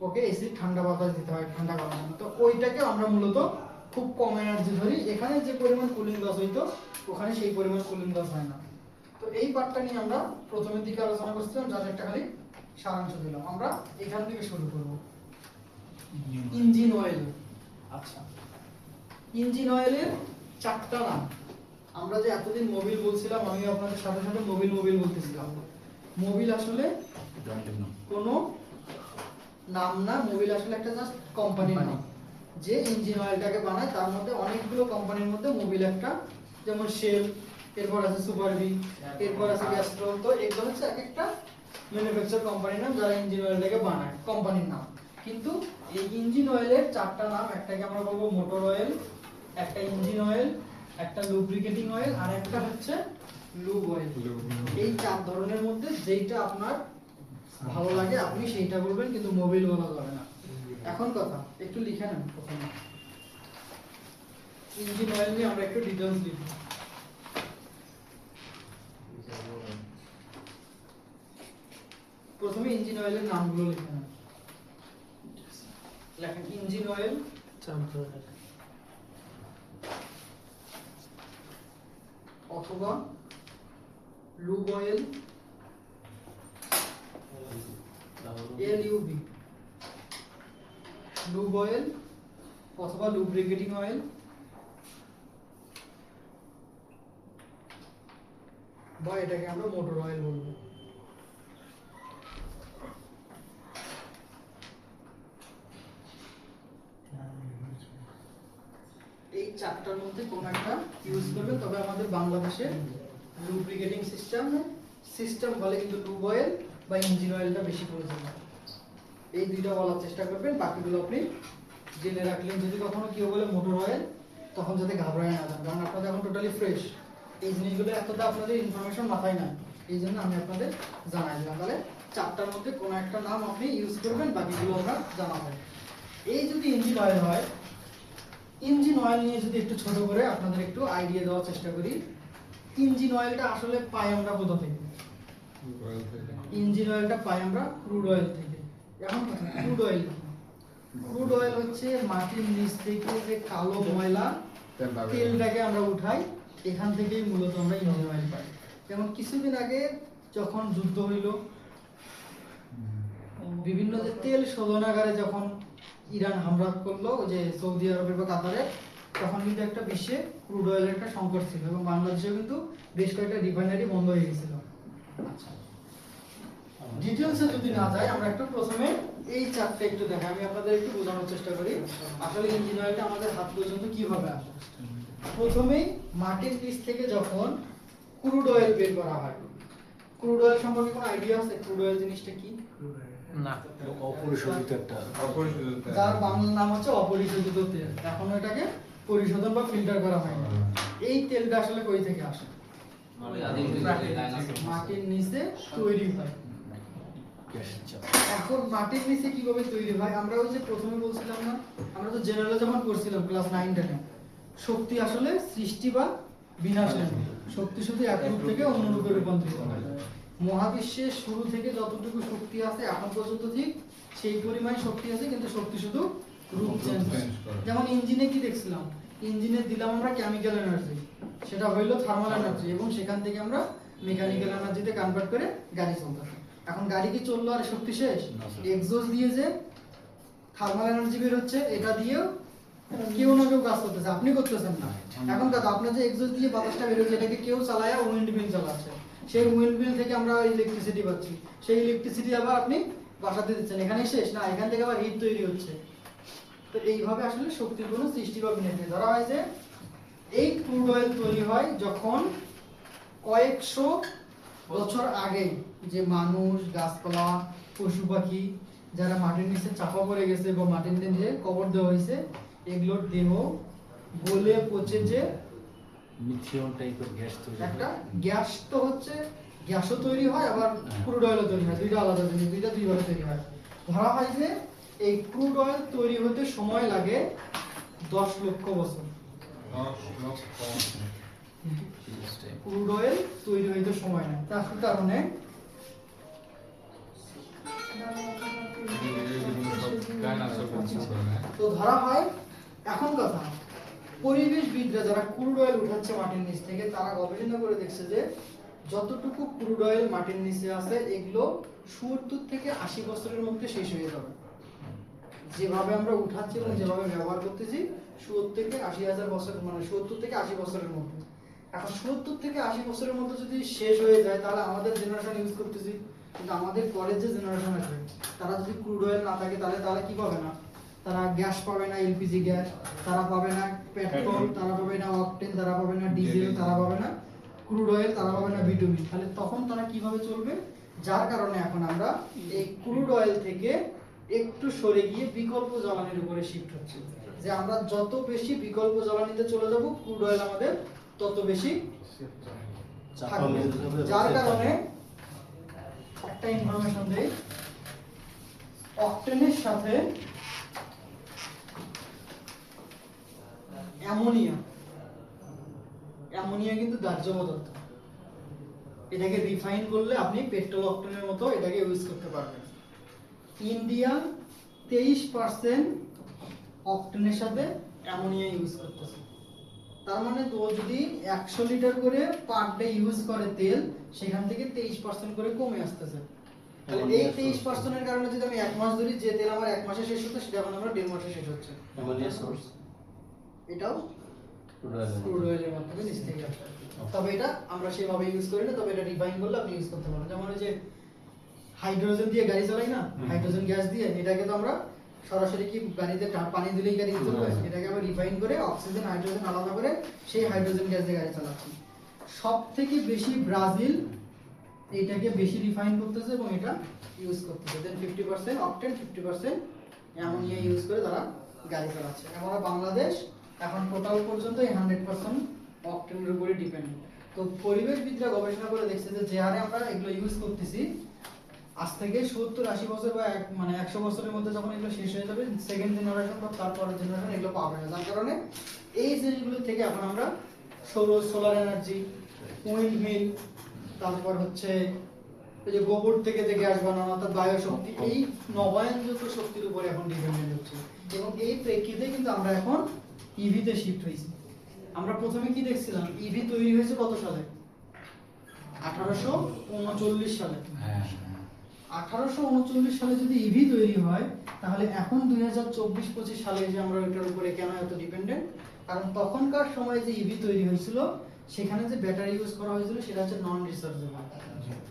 ওকে এসি ঠান্ডা বাতাস দিতে হয়, ঠান্ডা করার জন্য। তো ওইটাকে আমরা মূলত খুব কম এনার্জি ধরি। এখানে যে পরিমাণ কুলিং লস হইতো ওখানে সেই পরিমাণ কুলিং লস হয় না। তো এই পার্টটা নিয়ে আমরা প্রথমের দিকে আলোচনা করছিলাম, যার একটা খালি সারাংশ দিলাম। আমরা এখান থেকে শুরু করব। Engine oil. আচ্ছা, ইঞ্জিন অয়েলের চারটা নাম। আমরা যে এতদিন মোবিল বলছিলাম, আমি আপনাদের সাথে সাথে মোবিল বলতেছিলাম। মোবিল আসলে কোনো নাম না, মোবিল আসলে একটা জাস্ট কোম্পানির নাম। যে ইঞ্জিন অয়েলটাকে বানায় তার মধ্যে অনেকগুলো কোম্পানির মধ্যে মোবিল একটা, যেমন শেল, এরপর আছে সুপারবি, এরপর আছে গ্যাস্ট্রো। তো এগুলো হচ্ছে এক একটা ম্যানুফ্যাকচার কোম্পানির নাম যারা ইঞ্জিন অয়েলটাকে বানায়, কোম্পানির নাম। কিন্তু এই ইঞ্জিন অয়েলের চারটা নাম, একটাকে আমরা বলবো মোটর অয়েল, একটা ইঞ্জিন অয়েল, একটা লুব্রিকেটিং অয়েল, আর একটা হচ্ছে লুব অয়েল। এই চার ধরনের মধ্যে যেইটা আপনার ভালো লাগে আপনি সেইটা বলবেন, কিন্তু মোবিল বলা যাবে না। এখন কথা একটু লিখে নেন। প্রথমে ইঞ্জিন অয়েল নিয়ে আমরা একটু ডিটেইলস লিখব। প্রথমে ইঞ্জিন অয়েলের নামগুলো লিখে নেন। লেখেন ইঞ্জিন অয়েল, অথবা lube oil, LUB, lube oil অথবা লুব্রিকেটিং অয়েল, বা এটাকে আমরা মোটর অয়েল বলবো। এই চারটার মধ্যে কোন একটা ইউজ করবে, তবে আমাদের বাংলাদেশে লুব্রিকেটিং সিস্টেম বলে, কিন্তু লুব অয়েল বা ইঞ্জিন অয়েলটা বেশি প্রয়োজন হয়। এই দুইটা বলার চেষ্টা করবেন, বাকিগুলো আপনি জেনে রাখলেন। যদি কখনো কেউ বলে মোটর অয়েল, তখন যাতে ঘাবড়ায় না যান, কারণ আপনাদের এখন টোটালি ফ্রেশ, এই জিনিসগুলো এতটা আপনাদের ইনফরমেশন মাথায় নাই, এই জন্য আমি আপনাদের জানাই দিলাম। তাহলে চারটার মধ্যে কোনো একটা নাম আপনি ইউজ করবেন, বাকিগুলো আমরা জানাবেন। এই যদি ইঞ্জিন অয়েল হয়, ইঞ্জিন অয়েল নিয়ে যদি একটু ছোট করে আপনাদের একটু আইডিয়া দেওয়ার চেষ্টা করি। ইঞ্জিন অয়েলটা আসলে পাই আমরা কোথা থেকে? ইঞ্জিন অয়েলটা পাই আমরা ক্রুড অয়েল থেকে। এখন কথা, ক্রুড অয়েল কি? ক্রুড অয়েল হচ্ছে মাটির নিচ থেকে যে কালো ময়লা তেলটাকে আমরা উঠাই, এখান থেকেই মূলত আমরা ইঞ্জিন অয়েল পাই। যেমন কিছুদিন আগে যখন যুদ্ধ হইল, বিভিন্ন যে তেল শোধনাগারে যখন ইরান হামলা করলো, যে সৌদি আরবে বা কাতারে, তখন কিন্তু একটা বিশ্বে ক্রুড অয়েলের একটা সংকট ছিল, এবং বাংলাদেশেও কিন্তু বেশ কয়েকটা রিফাইনারি বন্ধ হয়ে গেছিল। আচ্ছা, ডিটেইলসে যদি না যাই, আমরা একটু প্রথমে এই চারটে একটু দেখাই, আমি আপনাদের একটু বোঝানোর চেষ্টা করি আসলে ইঞ্জিন অয়েলটা আমাদের হাত পর্যন্ত কিভাবে আসে। প্রথমেই মাটির নিচ থেকে যখন ক্রুড অয়েল বের করা হয়, ক্রুড অয়েল সম্পর্কে কোনো আইডিয়া আছে? ক্রুড অয়েল জিনিসটা কি? না, অপরিশোধিত একটা যার বাংলা নাম হচ্ছে অপরিশোধিত তেল। এখনো এটাকে পরিশোধন বা ফিল্টার করা হয় না। এই তেলটা আসলে কই থেকে আসে? মাটির নিচে তৈরি হয়। গ্যাসের চাপ। এখন মাটির নিচে কিভাবে তৈরি হয়? আমরা ওই যে প্রথমে বলছিলাম না, আমরা তো জেনারেলে যখন পড়ছিলাম ক্লাস 9-10 এ, শক্তি আসলে সৃষ্টি বা বিনাশ নয়, শক্তি শুধু এক রূপ থেকে অন্য রূপে রূপান্তরিত হয়। মহাবিশ্বের শুরু থেকে যতটুকু শক্তি আছে এখন পর্যন্ত ঠিক সেই পরিমাণ শক্তি আছে, কিন্তু শক্তি শুধু রূপ চেঞ্জ হয়। যেমন ইঞ্জিনে কি দেখছিলাম, ইঞ্জিনে দিলাম আমরা কেমিক্যাল এনার্জি, সেটা হইলো থার্মাল এনার্জি, এবং সেখান থেকে আমরা মেকানিক্যাল এনার্জিতে কনভার্ট করে গাড়ি চলতেছে। এখন গাড়ি কি চললো আর শক্তি শেষ? এক্সজস্ট দিয়ে যে থার্মাল এনার্জি বের হচ্ছে, এটা দিয়েও কেউ না কেউ কাজ করতেছে, আপনি করতেছেন না। এখন কথা, আপনার যে এক্সজস্ট দিয়ে বাতাসটা বের হচ্ছে, এটাকে কেউ চালায় উইন্ড মিল চালাচ্ছে, সেই উইন্ড মিল থেকে আমরা ইলেকট্রিসিটি পাচ্ছি, সেই ইলেকট্রিসিটি আবার আপনি বাসাতে দিচ্ছেন, এখানে শেষ না, এখান থেকে আবার হিট তৈরি হচ্ছে। তো এইভাবে আসলে শক্তির কোনো সৃষ্টি বা বিনাশ নেই। ধরা হয় যে এই ক্রুড অয়েল তৈরি হয় যখন কয়েকশো বছর আগে যে মানুষ, গাছপালা, পশু পাখি যারা মাটির নিচে চাপা পড়ে গেছে বা মাটির নিচে কবর দেওয়া হয়েছে, এগুলোর দেহ গলে পচে যে মিথিয়ন টাইপের গ্যাস তৈরি হয়। একটা গ্যাস, তো হচ্ছে গ্যাসও তৈরি হয়, আবার ক্রুড অয়েলও তৈরি হয়, দুইটা আলাদা জিনিস, দুইটা দুইভাবে তৈরি হয়। ধরা হয় যে এই ক্রুড অয়েল তৈরি হতে সময় লাগে 10 লক্ষ বছর। 10 লক্ষ। ক্রুড অয়েল তৈরি হইতে সময় নেয়, তার কারণে তো ধরা হয়। এখন কথা, পরিবেশবিদরা যারা ক্রুড অয়েল উঠাচ্ছে মাটির নিচ থেকে, তারা গবেষণা করে দেখছে যে যতটুকু ক্রুড অয়েল মাটির নিচে আছে, এগুলো 70 থেকে 80 বছরের মধ্যে শেষ হয়ে যাবে। যেভাবে আমরা উঠাচ্ছি এবং যেভাবে ব্যবহার করতেছি, 70 থেকে 80,000 বছর, মানে 70 থেকে 80 বছরের মধ্যে। এখন 70 থেকে 80 বছরের মধ্যে যদি শেষ হয়ে যায়, তাহলে আমাদের জেনারেশন ইউজ করতেছি, কিন্তু আমাদের পরের যে জেনারেশন আসবে, তারা যদি ক্রুড অয়েল না থাকে, তাহলে কি পাবে না? তারা গ্যাস পাবে না, এলপিজি গ্যাস, তারা পাবে না পেট্রোল, তারা পাবে না অকটেন, তারা পাবে না ডিজেল, তারা পাবে না ক্রুড অয়েল, তারা পাবে না বিটুমিন। তাহলে তখন তারা কিভাবে চলবে? যার কারণে এখন আমরা এই ক্রুড অয়েল থেকে একটু সরে গিয়ে বিকল্প জ্বালানির উপরে শিফট হচ্ছে, যে আমরা যত বেশি বিকল্প জ্বালানিতে চলে যাব, ক্রুড অয়েল আমাদের তত বেশি থাকবে। যার কারণে একটা ইনফরমেশন দেই, অকটেনের সাথে অ্যামোনিয়া কিন্তু দাহ্য পদার্থ। এটাকে রিফাইন করলে আপনি পেট্রোল অক্টেনের মতো এটাকে ইউজ করতে পারবেন। ইন্ডিয়া 23% অক্টেনের সাথে অ্যামোনিয়া ইউজ করতেছে। তার মানে তো যদি 100 লিটার করে পার ডে ইউজ করে তেল, সেখান থেকে 23% করে কমে আসতেছে। তাহলে এই 23% এর কারণে যদি আমি 1 মাস ধরি, যে তেল আমার 1 মাসে শেষ হতো সেটা এখন আমার 1.5 মাসে শেষ হচ্ছে। অ্যামোনিয়া সোর্স এটাও ক্রুড অয়েলের মাধ্যমে নিচ থেকে আসে। তবে এটা আমরা সেভাবে ইউজ করি না, তবে এটা রিফাইন করলে আপনি ইউজ করতে পারেন। যেমন ওই যে হাইড্রোজেন দিয়ে গাড়ি চালাই না, হাইড্রোজেন গ্যাস দিয়ে, এটাকে তো আমরা সরাসরি কি গাড়িতে পানি দিলেই গাড়ি চলবে, এটাকে আমরা রিফাইন করে অক্সিজেন হাইড্রোজেন আলাদা করে সেই হাইড্রোজেন গ্যাস দিয়ে গাড়ি চালাচ্ছি। সবথেকে বেশি ব্রাজিল এটাকে বেশি রিফাইন করতেছে এবং এটা ইউজ করতেছে। দেন 50% অক্টেন 50% অ্যামোনিয়া ইউজ করে তারা গাড়ি চালাচ্ছে। আমরা বাংলাদেশ এখন টোটাল পর্যন্ত 100% অক্টেনের উপরে ডিপেন্ড। তো পরিবেশবিদরা গবেষণা করে দেখছে যে হারে আমরা এগুলো ইউজ করতেছি, আজ থেকে 70-80 বছর বা 100 বছরের মধ্যে যখন এগুলো শেষ হয়ে যাবে, সেকেন্ড জেনারেশন বা তারপরের জেনারেশন এগুলো পাবে না। যার কারণে এই জিনিসগুলো থেকে এখন আমরা সোলার এনার্জি, উইন্ড মিল, তারপর হচ্ছে এই যে গোবর থেকে যে গ্যাস বানানো অর্থাৎ বায়ু শক্তি, এই নবায়নযোগ্য শক্তির উপরে এখন ডিপেন্ডেন্ট হচ্ছে। এবং এই প্রেক্ষিতে কিন্তু আমরা এখন ইভিতে শিফট হয়েছি। আমরা প্রথমে কি দেখছিলাম, ইভি তৈরি হয়েছে কত সালে? 1839 সালে। 1839 সালে যদি ইভি তৈরি হয়, তাহলে এখন 2024-25 সালে যে আমরা ওইটার উপরে কেন এত ডিপেন্ডেন্ট? কারণ তখনকার সময় যে ইভি তৈরি হয়েছিল, সেখানে যে ব্যাটারি ইউজ করা হয়েছিল সেটা হচ্ছে নন রিচার্জেবল।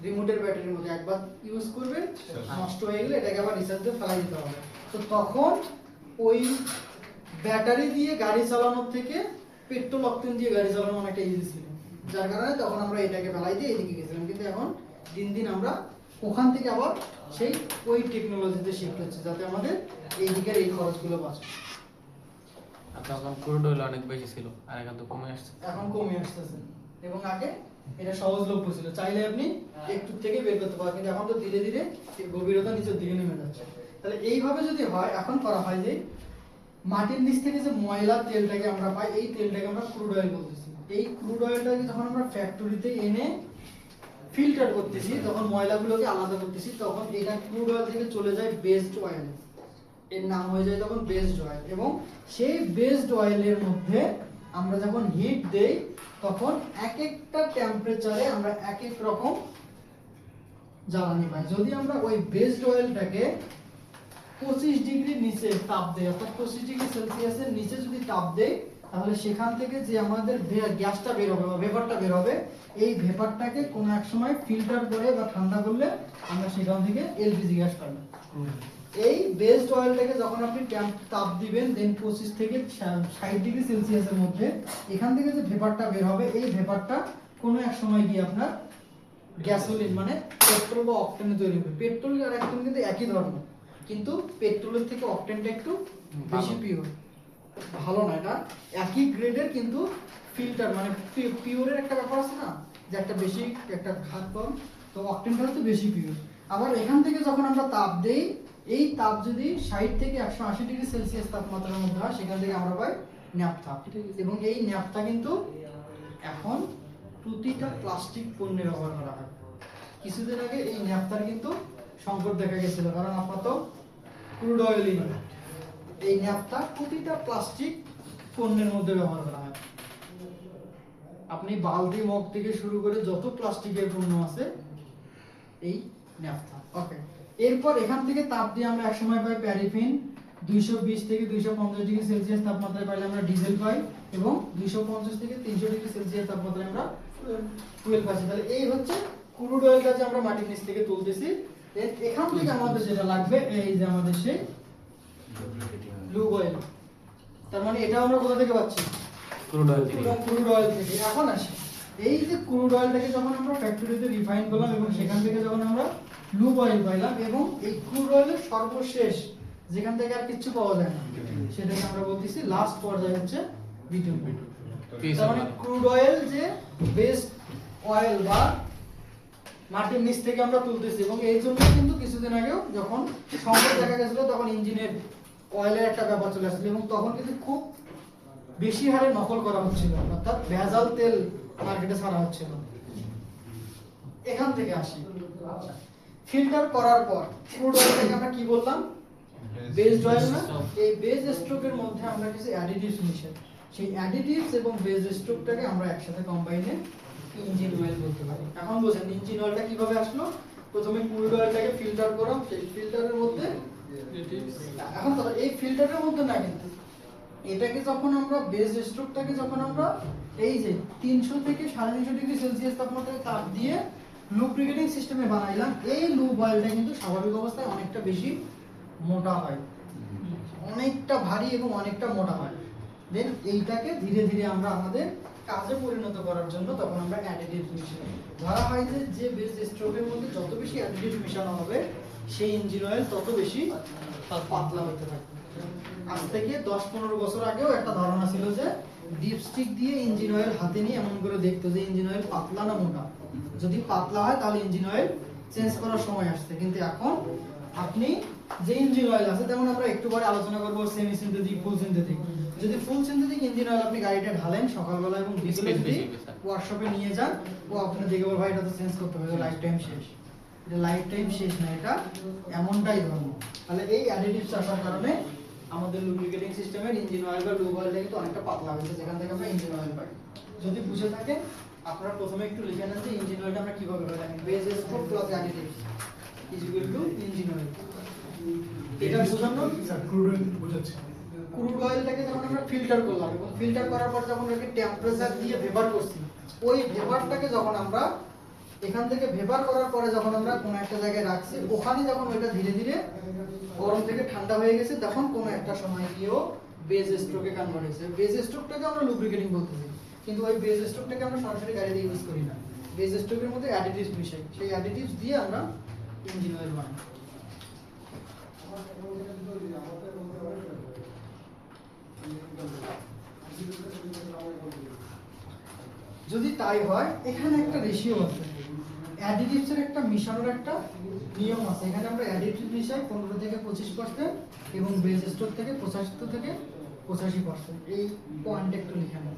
রিমোটের ব্যাটারির মধ্যে একবার ইউজ করবে, নষ্ট হয়ে গেলে এটাকে আবার রিচার্জে ফেলাই দিতে হবে। তো তখন ওই ব্যাটারি দিয়ে গাড়ি চালানোর থেকে পেট্রোল অক্টেন দিয়ে গাড়ি চালানো অনেকটা ইজি ছিল, যার কারণে তখন আমরা এটাকে ফেলাই দিয়ে এদিকে গেছিলাম। কিন্তু এখন দিন দিন আমরা ওখান থেকে আবার সেই ওই টেকনোলজিতে শিফট হচ্ছে, যাতে আমাদের এই দিকের এই খরচগুলো বাঁচে। তখন ক্রুড অয়েল অনেক বেশি ছিল, আর এখন তো কমে আসছে। এখন কমে আসতেছে এবং আগে এটা সহজলভ্য ছিল, চাইলে আপনি একটু থেকে বের করতে পারেন, কিন্তু এখন তো ধীরে ধীরে এই গভীরতা নিচের দিকে নেমে যাচ্ছে। তাহলে এইভাবে যদি হয়, এখন করা হয় যে মাটির নিচ থেকে যে ময়লা তেলটাকে আমরা পাই, এই তেলটাকে আমরা ক্রুড অয়েল বলতেছি। এই ক্রুড অয়েলটাকে যখন আমরা ফ্যাক্টরিতে এনে ফিল্টার করতেছি, তখন ময়লাগুলোকে আলাদা করতেছি, তখন এটা ক্রুড অয়েল থেকে চলে যায় বেসড অয়েল। এর নাম হয়ে যায় তখন বেসড অয়েল। এবং সেই বেসড অয়েলের মধ্যে আমরা যখন হিট দেই, তখন এক একটা টেম্পারেচারে আমরা এক এক রকম জ্বালানি পাই। যদি আমরা ওই বেসড অয়েলটাকে 25 ডিগ্রির নিচে তাপ দেই, অর্থাৎ 25 ডিগ্রি সেলসিয়াসের নিচে যদি তাপ দেই, তাহলে সেখান থেকে যে আমাদের গ্যাসটা বের হবে বা ভেপারটা বের হবে, এই ভেপারটাকে কোনো এক সময় ফিল্টার করে বা ঠান্ডা করলে আমরা সেখান থেকে এলপিজি গ্যাস পাই। এই বেসড অয়েলটাকে যখন আপনি তাপ দিবেন, দেন 25 থেকে 60 ডিগ্রি সেলসিয়াসের মধ্যে, এখান থেকে যে ভেপারটা বের হবে, এই ভেপারটা কোনো এক সময় গিয়ে আপনার গ্যাসোলিন মানে পেট্রোল বা অক্টেনে তৈরি হবে। পেট্রোল আর অক্টেন কিন্তু একই ধরনের, কিন্তু পেট্রোলের থেকে অক্টেনটা একটু বেশি পিওর। ভালো না, এটা একই গ্রেডের কিন্তু ফিল্টার মানে পিওরের একটা ব্যাপার আছে না, যে একটা বেশি একটা খাদ কম, তো অক্টেনটা হচ্ছে বেশি পিওর। আবার এখান থেকে যখন আমরা তাপ দেই, এই তাপ যদি 60 থেকে 180 ডিগ্রি সেলসিয়াস তাপমাত্রার মধ্যে হয়, সেখান থেকে আমরা পাই ন্যাপথা। এবং এই ন্যাপথা কিন্তু এখন প্রতিটা প্লাস্টিক পণ্যে ব্যবহার করা হয়। কিছুদিন আগে এই ন্যাপথার কিন্তু সংকট দেখা গেছিল, কারণ আপাতত ক্রুড অয়েলই নয়, এই ন্যাপথা প্রতিটা প্লাস্টিক পণ্যের মধ্যে ব্যবহার করা হয়। আপনি বালতি মগ থেকে শুরু করে যত প্লাস্টিকের পণ্য আছে, এই ন্যাপথা। ওকে, এরপর এখান থেকে তাপ দিয়ে আমরা একসময় পাই প্যারাফিন। 220 থেকে 250 ডিগ্রি সেলসিয়াস তাপমাত্রায় পাইলে আমরা ডিজেল পাই, এবং 250 থেকে 300 ডিগ্রি সেলসিয়াস তাপমাত্রায় আমরা ফুয়েল পাচ্ছি। তাহলে এই হচ্ছে ক্রুড অয়েলটা যে আমরা মাটির নিচ থেকে তুলতেছি। এখান থেকে আমাদের যেটা লাগবে, এই যে আমাদের সেই লুব অয়েল। তার মানে এটা আমরা কোথা থেকে পাচ্ছি? ক্রুড অয়েল থেকে। ক্রুড অয়েল থেকে। এখন আসে এই যে ক্রুড অয়েলটাকে যখন আমরা ফ্যাক্টরিতে রিফাইন করলাম, এবং সেখান থেকে যখন আমরা লুব অয়েল পাইলাম, এবং এই ক্রুড অয়েলের সর্বশেষ যেখান থেকে আর কিছু পাওয়া যায় না, সেটাকে আমরা বলতেছি লাস্ট পর্যায়ে হচ্ছে বিটুমিন। তার মানে ক্রুড অয়েল যে বেস্ট অয়েল বা মাটির নিচ থেকে আমরা তুলতেছি। এবং এই জন্য কিন্তু কিছুদিন আগেও যখন সংকট দেখা গেছিল, তখন ইঞ্জিনের অয়েলের একটা ব্যাপার চলে আসছিল, এবং তখন কিন্তু খুব বেশি হারে নকল করা হচ্ছিল, অর্থাৎ ভেজাল তেল মার্কেটে ছাড়া হচ্ছিল। এখান থেকে আসি। আচ্ছা, ফিল্টার করার পর ক্রুড অয়েলটাকে আমরা কি বললাম? বেসড অয়েল না? এই বেস স্ট্রোকের মধ্যে আমরা কিছু অ্যাডিটিভস মিশাই, সেই অ্যাডিটিভস এবং বেস স্ট্রোকটাকে আমরা একসাথে কম্বাইনে ইঞ্জিন অয়েল বলতে পারি। এখন বোঝেন ইঞ্জিন অয়েলটা কিভাবে আসলো? প্রথমে ক্রুড অয়েলটাকে ফিল্টার করলাম, সেই ফিল্টারের মধ্যে এখন তো এই ফিল্টারের মধ্যে না, কিন্তু এটাকে যখন আমরা বেস স্ট্রোকটাকে যখন আমরা এই যে 300 থেকে 350 ডিগ্রি সেলসিয়াস তাপমাত্রায় তাপ দিয়ে লুব্রিকেটিং সিস্টেমে বানাইলাম, এই লুব অয়েলটা কিন্তু স্বাভাবিক অবস্থায় অনেকটা বেশি মোটা হয়, অনেকটা ভারী এবং অনেকটা মোটা হয়। দেন এইটাকে ধীরে ধীরে আমরা আমাদের কাজে পরিণত করার জন্য তখন আমরা অ্যাডিটিভস মিশাই। ধরা হয় যে যে বেস স্ট্রোকের মধ্যে যত বেশি অ্যাডিটিভস মেশানো হবে সেই ইঞ্জিন অয়েল তত বেশি পাতলা হতে থাকবে। আজ থেকে 10-15 বছর আগেও একটা ধারণা ছিল যে ডিপস্টিক দিয়ে ইঞ্জিন অয়েল হাতে নিয়ে এমন করে দেখতো যে ইঞ্জিন অয়েল পাতলা না মোটা, যদি পাতলা হয় তাহলে ইঞ্জিন অয়েল চেঞ্জ করার সময় আসছে। কিন্তু এখন আপনি যে ইঞ্জিন অয়েল আছে, যেমন আমরা একটু পরে আলোচনা করব সেমি সিনথেটিক, ফুল সিনথেটিক, যদি ফুল সিনথেটিক ইঞ্জিন অয়েল আপনি গাড়িটা ঢালেন সকালবেলা এবং বিকেলে যদি ওয়ার্কশপে নিয়ে যান, ও আপনি দেখে বলবেন ভাই এটা তো চেঞ্জ করতে হবে, লাইফ টাইম শেষ। এটা লাইফ টাইম শেষ না, এটা এমনটাই ধর্ম। তাহলে এই অ্যাডিটিভস আসার কারণে আমাদের লুব্রিকেটিং সিস্টেমের ইঞ্জিন অয়েল বা লুব অয়েলটা কিন্তু অনেকটা পাতলা হয়েছে, যেখান থেকে আমরা ইঞ্জিন অয়েল পাই। যদি বুঝে থাকেন আপনারা প্রথমে একটু লিখে নেন যে ইঞ্জিন অয়েলটা আমরা কিভাবে পাই। Base stock plus additives is equal to engine oil. এটা বোঝানো স্যার ক্রুড অয়েল বোঝাচ্ছে। ক্রুড অয়েলটাকে যখন আমরা ফিল্টার করলাম এবং ফিল্টার করার পর যখন এটাকে টেম্পারেচার দিয়ে ভেপার করছি, ওই ভেপারটাকে যখন আমরা এখান থেকে ভেপার করার পরে যখন আমরা কোনো একটা জায়গায় রাখছি, ওখানে যখন ওইটা ধীরে ধীরে গরম থেকে ঠান্ডা হয়ে গেছে, তখন কোনো একটা সময় গিয়েও বেস স্ট্রোকে কনভার্ট হয়েছে। বেস স্ট্রোকটাকে আমরা লুব্রিকেটিং বলতেছি, কিন্তু ওই বেস স্ট্রোকটাকে আমরা সরাসরি গাড়িতে ইউজ করি না। বেস স্ট্রোকের মধ্যে অ্যাডিটিভস মিশাই, সেই অ্যাডিটিভস দিয়ে আমরা ইঞ্জিন অয়েল বানাই। যদি তাই হয়, এখানে একটা রেশিও আছে, অ্যাডিটিভস এর একটা মিশানোর একটা নিয়ম আছে। এখানে আমরা অ্যাডিটিভ মিশাই 15 থেকে 25% এবং বেস স্ট্রোক থেকে 75 থেকে 85%। এই পয়েন্ট একটু লিখে নেন।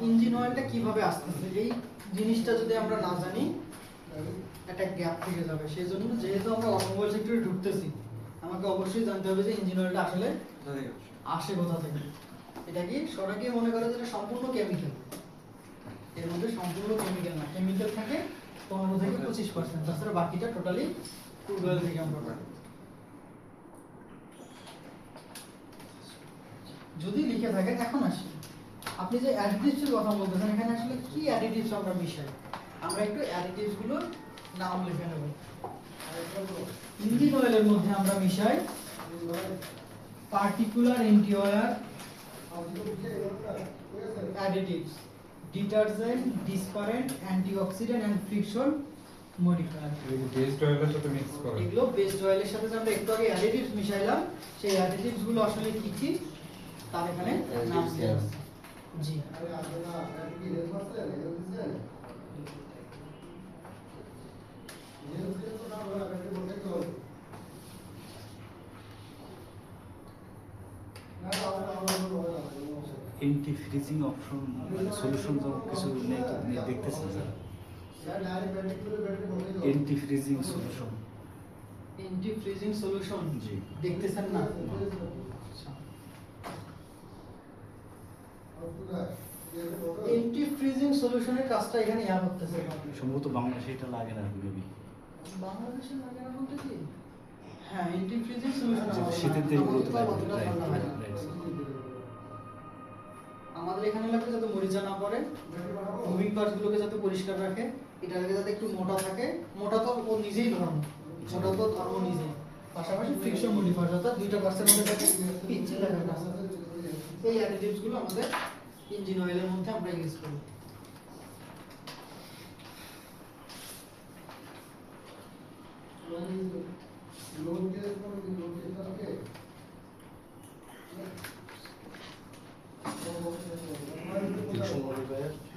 ইঞ্জিন অয়েলটা কিভাবে আসতেছে এই জিনিসটা যদি আমরা না জানি, একটা গ্যাপ থেকে যাবে। সেই জন্য যেহেতু আমরা অটোমোবাইল সেক্টরে ঢুকতেছি, আমাকে অবশ্যই জানতে হবে যে ইঞ্জিন অয়েলটা আসলে আসে কোথা থেকে। এটা কি সবাইকে মনে করে যে এটা সম্পূর্ণ কেমিক্যাল, এর মধ্যে সম্পূর্ণ কেমিক্যাল না, কেমিক্যাল থাকে 15 থেকে 25%, তাছাড়া বাকিটা টোটালি ক্রুড অয়েল থেকে আমরা পাই। যদি লিখে থাকেন, এখন আসি আপনি যে অ্যাডিটিভসের কথা বলতেছেন, এখানে আসলে কি অ্যাডিটিভস আমরা মিশাই, আমরা একটু অ্যাডিটিভস গুলোর নাম লিখে নেব। ইঞ্জিন অয়েলের মধ্যে আমরা মিশাই particular antiwear additives, detergent, dispersant, antioxidant and friction modifier. Based অয়েলের সাথে মিক্স করে এগুলো বেসড অয়েলের সাথে যে আমরা একটু আগে অ্যাডিটিভস মিশাইলাম, সেই অ্যাডিটিভস গুলো আসলে কি কি তার এখানে নাম দেওয়া আছে। জি এন্টি ফ্রিজিং অপশন সলিউশন কিছু নেই তো নিয়ে দেখতেছেন sir? Anti freezing solution, anti freezing solution জি দেখতেছেন না? এন্টি ফ্রিজিং সলিউশনের কাজটা এখানে ইয়া করতেছে। সম্ভবত বাংলাদেশে এটা লাগে না মেবি। বাংলাদেশে লাগে না বলতে কি? হ্যাঁ, এন্টি ফ্রিজিং সলিউশন শীতের দিনগুলোতে আমাদের এখানে লাগবে যাতে মরিচা না পড়ে, মুভিং পার্টস গুলোকে যাতে পরিষ্কার রাখে, এটাকে যাতে একটু মোটা থাকে। মোটা তো ও নিজেই ধর্ম, মোটা তো ধর্ম নিজেই, পাশাপাশি ফ্রিকশন মডিফায়ার অর্থাৎ 2% মধ্যে থাকে পিচ্ছিল লাগার কাজ। এই অ্যাডিটিভস গুলো আমাদের ইঞ্জিন অয়েলের মধ্যে আমরা ইউজ করি।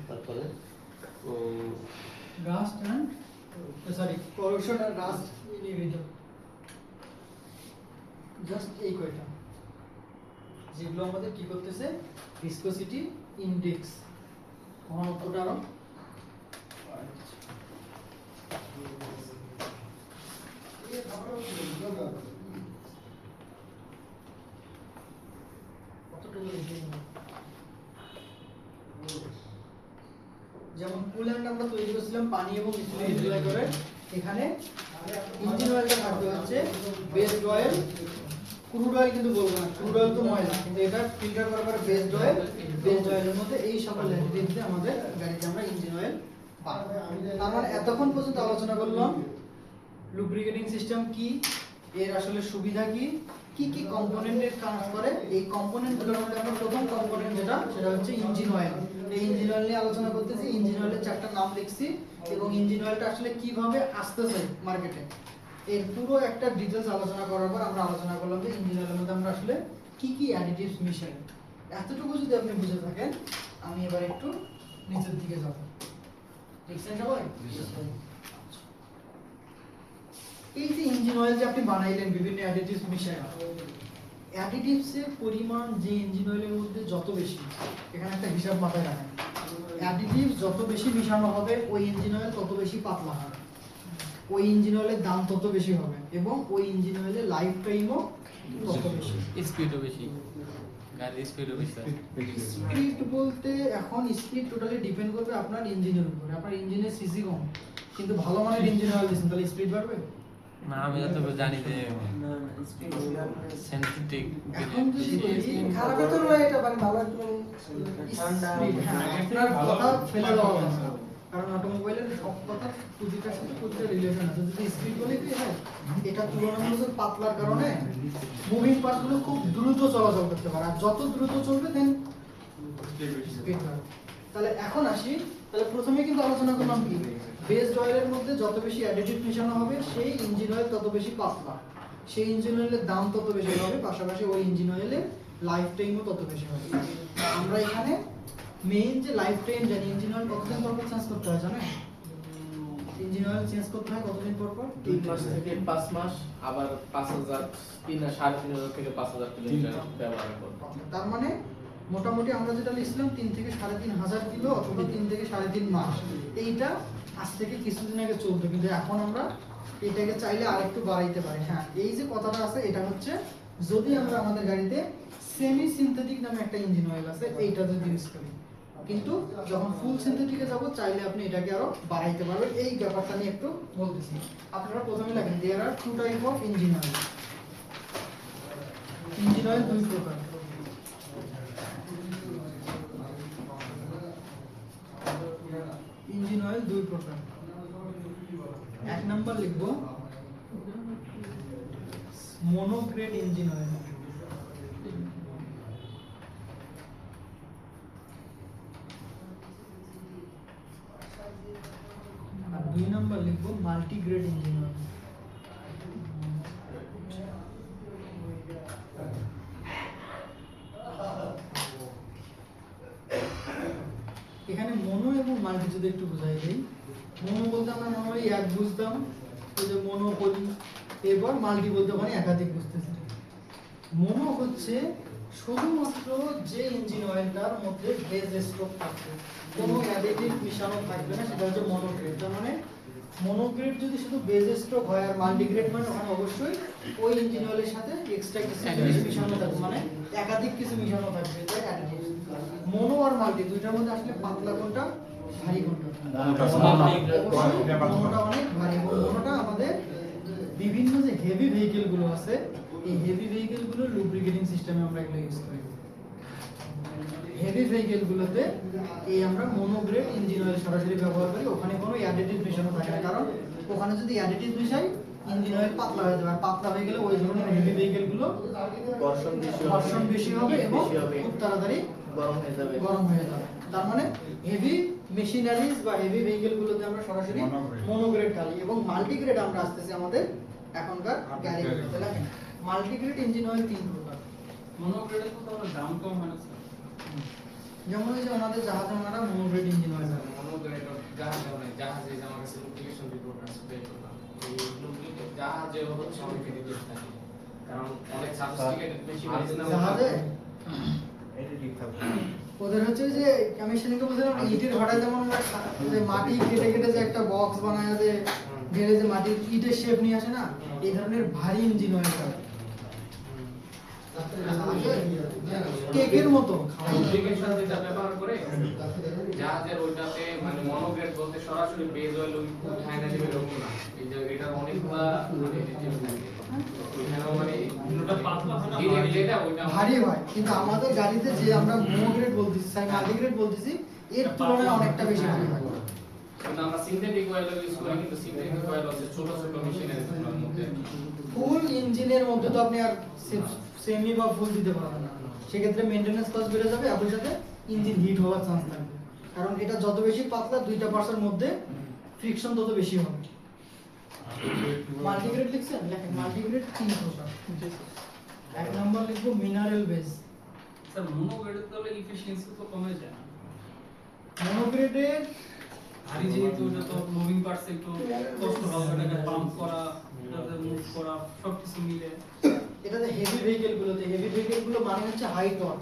তারপরে rust and sorry corrosion and rust inhibitor. এই কয়টা, যেগুলো আমাদের কি করতেছে ভিসকোসিটি ইনডেক্স ঘনত্বটা আরো কতটুকু লিখে নিব। যেমন কুল্যান্ট আমরা তৈরি করেছিলাম পানি এবং স্প্রে ইউজ করে, এখানে ইঞ্জিন অয়েলটা থাকবে হচ্ছে বেসড অয়েল, ক্রুড অয়েল কিন্তু বলবো না, ক্রুড অয়েল তো ময়লা, কিন্তু এটা ফিল্টার করার পরে বেসড অয়েলের মধ্যে এই সকল অ্যাডিটিভস দিয়ে আমাদের গাড়িতে আমরা ইঞ্জিন অয়েল পাই। আমরা এতক্ষণ পর্যন্ত আলোচনা করলাম লুব্রিকেটিং সিস্টেম কি, এর আসলে সুবিধা কি, কি কি কম্পোনেন্টের কাজ করে। এই কম্পোনেন্টগুলোর মধ্যে আমরা প্রথম কম্পোনেন্ট যেটা সেটা হচ্ছে ইঞ্জিন অয়েল। এই ইঞ্জিন অয়েল নিয়ে আলোচনা করতেছি, ইঞ্জিন অয়েলের 4টা নাম লিখছি এবং ইঞ্জিন অয়েলটা আসলে কিভাবে আসতেছে মার্কেটে এর পুরো একটা ডিটেইলস আলোচনা করার পর আমরা আলোচনা করলাম যে ইঞ্জিন অয়েলের মধ্যে আমরা আসলে কি কি অ্যাডিটিভস মিশাই। এতটুকু যদি আপনি বুঝে থাকেন, আমি এবার একটু নিচের দিকে যাব। দেখছেন সবাই? এই যে ইঞ্জিন অয়েল যে আপনি বানাইলেন বিভিন্ন অ্যাডিটিভস মিশায়, অ্যাডিটিভস এর পরিমাণ যে ইঞ্জিন অয়েলের মধ্যে যত বেশি, এখানে একটা হিসাব মাথায় রাখেন, অ্যাডিটিভস যত বেশি মিশানো হবে ওই ইঞ্জিন অয়েল তত বেশি পাতলা হবে, ওই ইঞ্জিন অয়েলের দাম তত বেশি হবে এবং ওই ইঞ্জিন অয়েলের লাইফ টাইমও তত বেশি। স্পিডও বেশি, গাড়ির স্পিডও বেশি। স্পিড বলতে এখন স্পিড টোটালি ডিপেন্ড করবে আপনার ইঞ্জিনের উপরে। আপনার ইঞ্জিনের সিসি কম কিন্তু ভালো মানের ইঞ্জিন অয়েল দিচ্ছেন, তাহলে স্পিড বাড়বে না, আমি যতটুকু জানি যে সেন্সিটিভ এখন যদি বলি খারাপ তো নয়, এটা মানে ভালো একটু speed, হ্যাঁ, আপনার কথা ফেলে দেওয়া হবে না। কারণ অটোমোবাইলের সব কথা প্রতিটার সাথে প্রতিটা রিলেশন আছে। যদি স্পিড বলে কি হয়, এটা তুলনামূলক পাতলার কারণে মুভিং পার্টস গুলো খুব দ্রুত চলাচল করতে পারে, আর যত দ্রুত চলবে দেন স্পিড বাড়বে। তাহলে এখন আসি, তাহলে প্রথমে কিন্তু আলোচনা করলাম কি বেসড অয়েলের মধ্যে যত বেশি অ্যাডিটিভ মেশানো হবে সেই ইঞ্জিন অয়েল তত বেশি পাতলা, সেই ইঞ্জিন অয়েলের দাম তত বেশি হবে, পাশাপাশি ওই ইঞ্জিন অয়েলের লাইফ টাইমও তত বেশি হবে। আমরা এখানে মেইন যে লাইফ টাইম জানি, ইঞ্জিন অয়েল কতদিন পর পর চেঞ্জ করতে হয় জানেন? ইঞ্জিন অয়েল চেঞ্জ করতে হয় কতদিন পর পর? 3 মাস থেকে 5 মাস, আবার 5000 3,500 থেকে 5000 কিলোমিটার ব্যবহার করব। তার মানে মোটামুটি আমরা যেটা লিখছিলাম 3 থেকে 3,500 কিলো অথবা 3 থেকে 3.5 মাস, এইটা আজ থেকে কিছুদিন আগে চলতো, কিন্তু এখন আমরা এটাকে চাইলে আরেকটু বাড়াইতে পারি। হ্যাঁ, এই যে কথাটা আছে এটা হচ্ছে যদি আমরা আমাদের গাড়িতে সেমি সিনথেটিক নামে একটা ইঞ্জিন অয়েল আছে এইটা যদি ইউজ করি, কিন্তু যখন ফুল সিনথেটিকে যাব চাইলে আপনি এটাকে আরো বাড়াইতে পারবেন। এই ব্যাপারটা নিয়ে একটু বলতেছি। আপনারা প্রথমে লেখেন দেয়ার আর 2 type of engine oil. Engine oil দুই প্রকার। ইঞ্জিন অয়েল দুই প্রকার। এক নাম্বার লিখবো মনোগ্রেড ইঞ্জিন অয়েল, আর 2 নাম্বার লিখবো মাল্টিগ্রেড ইঞ্জিন অয়েল। এখানে মনো এবং মাল্টি যদি একটু বোঝাই দেই, মনো বলতে আমরা নরমালি এক বুঝতাম, ওই যে মনোপলি, এবার মাল্টি বলতে মানে একাধিক বুঝতেছি। মনো হচ্ছে শুধুমাত্র যে ইঞ্জিন অয়েলটার মধ্যে বেজ স্ট্রোক থাকবে, কোনো অ্যাডিটিভ মিশানো থাকবে না, সেটা হচ্ছে মনোগ্রেড। তার মানে মনোগ্রেড যদি শুধু বেজ স্ট্রোক হয় আর মাল্টিগ্রেড মানে ওখানে অবশ্যই ওই ইঞ্জিন অয়েলের সাথে এক্সট্রা কিছু জিনিস মিশানো থাকবে, মানে একাধিক কিছু মিশানো থাকবে, তাই অ্যাডিটিভ। মনো আর মাল্টি দুইটার মধ্যে আসলে পাতলা কোনটা ভারী কোনটা? মনোটা অনেক ভারী। মনোটা আমাদের বিভিন্ন যে হেভি ভেহিকেল গুলো আছে এই হেভি ভেহিকেল গুলো লুব্রিকেটিং সিস্টেমে আমরা এগুলো ইউজ করি। হেভি ভেহিকেল গুলোতে এই আমরা মনোগ্রেড ইঞ্জিন অয়েল সরাসরি ব্যবহার করি, ওখানে কোনো অ্যাডিটিভ মিশানো থাকে না, কারণ ওখানে যদি অ্যাডিটিভ মিশাই ইঞ্জিন অয়েল পাতলা হয়ে যাবে, আর পাতলা হয়ে গেলে ওই ধরনের হেভি ভেহিকেল গুলো ঘর্ষণ বেশি হবে এবং খুব তাড়াতাড়ি গরম হয়ে যাবে। তার মানে হেভি মেশিনারিজ বা হেভি ভেহিকেল গুলোতে আমরা সরাসরি মনোগ্রেড ঢালি, এবং মাল্টিগ্রেড আমরা আসতেছি আমাদের এখনকার গাড়িগুলোতে। দেখেন মাল্টিগ্রেড ইঞ্জিন অয়েল 3 প্রকার। মনোগ্রেডের তো আমার দাম কম হয় না স্যার। যেমন ওই যে আমাদের জাহাজে আমরা মনোগ্রেড ইঞ্জিন অয়েল আছে। মনোগ্রেড জাহাজে অনেক জাহাজে যে আমার কাছে লুব্রিকেশন রিপোর্ট আছে বের করলাম, এই লুব্রিকেট জাহাজে হচ্ছে অনেক রিপোর্ট থাকে, কারণ অনেক সাবস্টিকেটেড মেশিন আছে না জাহাজে এটা ঠিক থাকবে। ওদের হচ্ছে যে আমি সেদিনকে বলছিলাম ইটের ভাড়ায় যেমন আমরা যে মাটি কেটে কেটে যে একটা বক্স বানায় যে ঢেলে যে মাটির ইটের শেপ নিয়ে আসে না, এই ধরনের ভারী ইঞ্জিন হয় এটা। কেকের মতো ফ্যাব্রিকেশন যেটা ব্যবহার করে জাহাজের ওইটাতে মানে মনোগ্রেড বলতে সরাসরি বেজ অয়েল উঠায় না দেবে এরকম না। এই যে এটা অনেকগুলা মানে ডিটেইল থাকে। এখানেও মানে ওটা পাতলা হয় না ডিরেক্ট যেটা ওইটা ভারী হয়, কিন্তু আমাদের গাড়িতে যে আমরা মোনোগ্রেড বলতেছি মাল্টিগ্রেড বলতেছি এর তুলনায় অনেকটা বেশি ভারী হয়। কিন্তু আমরা সিনথেটিক অয়েল ইউজ করি, কিন্তু সিনথেটিক অয়েল হচ্ছে ছোট ছোট মেশিনের মধ্যে। ফুল ইঞ্জিনের মধ্যে তো আপনি আর সেমি বা ফুল দিতে পারবেন না, সেক্ষেত্রে মেইনটেনেন্স কস্ট বেড়ে যাবে, আপনার সাথে ইঞ্জিন হিট হওয়ার চান্স থাকবে। কারণ এটা যত বেশি পাতলা, দুইটা পার্সের মধ্যে ফ্রিকশন তত বেশি হবে। মাল্টিগ্রেড লিখছেন, লেখেন মাল্টিগ্রেড 3 প্রকার। এক নাম্বার লিখবো মিনারেল বেস। স্যার মনোগ্রেডের তাহলে এফিশিয়েন্সি তো কমে যায় না? মনোগ্রেডের ভারী যেহেতু ওটা তো মুভিং পার্টস একটু কষ্ট হবে, এটাকে পাম্প করা, এটাতে মুভ করা সবকিছু মিলে এটাতে হেভি ভেহিকল গুলো মানে হচ্ছে হাই টর্ক,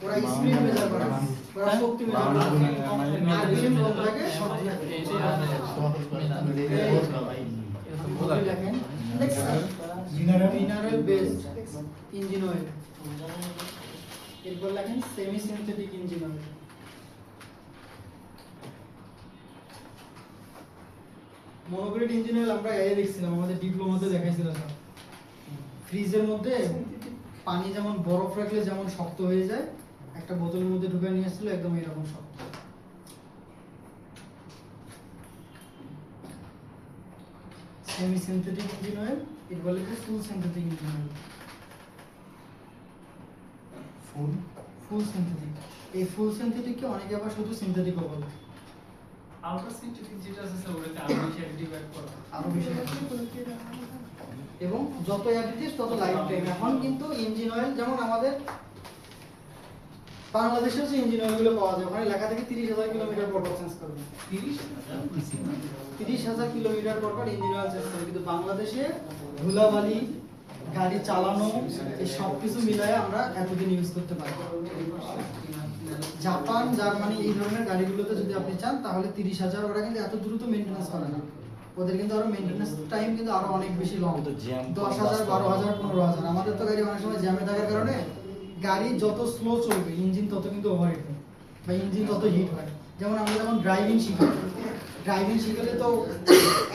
ওরা স্পিড মেজার করে না, ওরা শক্তি মেজার করে। আরপিএম কম থাকে, সব থাকে। দেখেন মিনারেল বেসড ইঞ্জিন অয়েল, এরপর লেখেন semi synthetic engine oil. Monograde engine oil আমরা এর দেখছিলাম, আমাদের ডিপ্লোমাতে দেখাইছিল স্যার। ফ্রিজের মধ্যে পানি যেমন বরফ রাখলে যেমন শক্ত হয়ে যায়, একটা বোতলের মধ্যে ঢুকে নিয়ে আসছিল একদম এরকম শক্ত। সেমি সিনথেটিক ইঞ্জিন অয়েল, এর বলে ফুল সিনথেটিক ইঞ্জিন অয়েল। ফুল সিনথেটিক, এই ফুল সিনথেটিককে অনেকে আবার শুধু সিনথেটিকও বলে। আলট্রা সিনথেটিক যেটা আছে স্যার ওটাতে আরো বেশি অ্যাডিটিভ অ্যাড করা আরো বেশি এবং যত অ্যাডিটিভ তত লাইফ টাইম। এখন কিন্তু ইঞ্জিন অয়েল যেমন আমাদের বাংলাদেশেও যে ইঞ্জিন অয়েল গুলো পাওয়া যায়, ওখানে লেখা থাকে 30,000 কিলোমিটার পর চেঞ্জ করবে। 30,000 কিলোমিটার পর ইঞ্জিন অয়েল চেঞ্জ করবে, কিন্তু বাংলাদেশে ধুলাবালি, গাড়ি চালানো, এই সব কিছু মিলায়ে আমরা এতদিন ইউজ করতে পারি। জাপান, জার্মানি এই ধরনের গাড়িগুলোতে যদি আপনি চান তাহলে 30,000, ওরা কিন্তু এত দ্রুত মেইনটেনেন্স করে না, ওদের কিন্তু আরো মেইনটেনেন্স টাইম কিন্তু আরো অনেক বেশি লং, 10,000, 12,000, 15,000। আমাদের তো গাড়ি অনেক সময় জ্যামে থাকার কারণে গাড়ি যত স্লো চলবে ইঞ্জিন তত কিন্তু ওভারহিট হয় বা ইঞ্জিন তত হিট হয়। যেমন আমরা যখন ড্রাইভিং শিখলে তো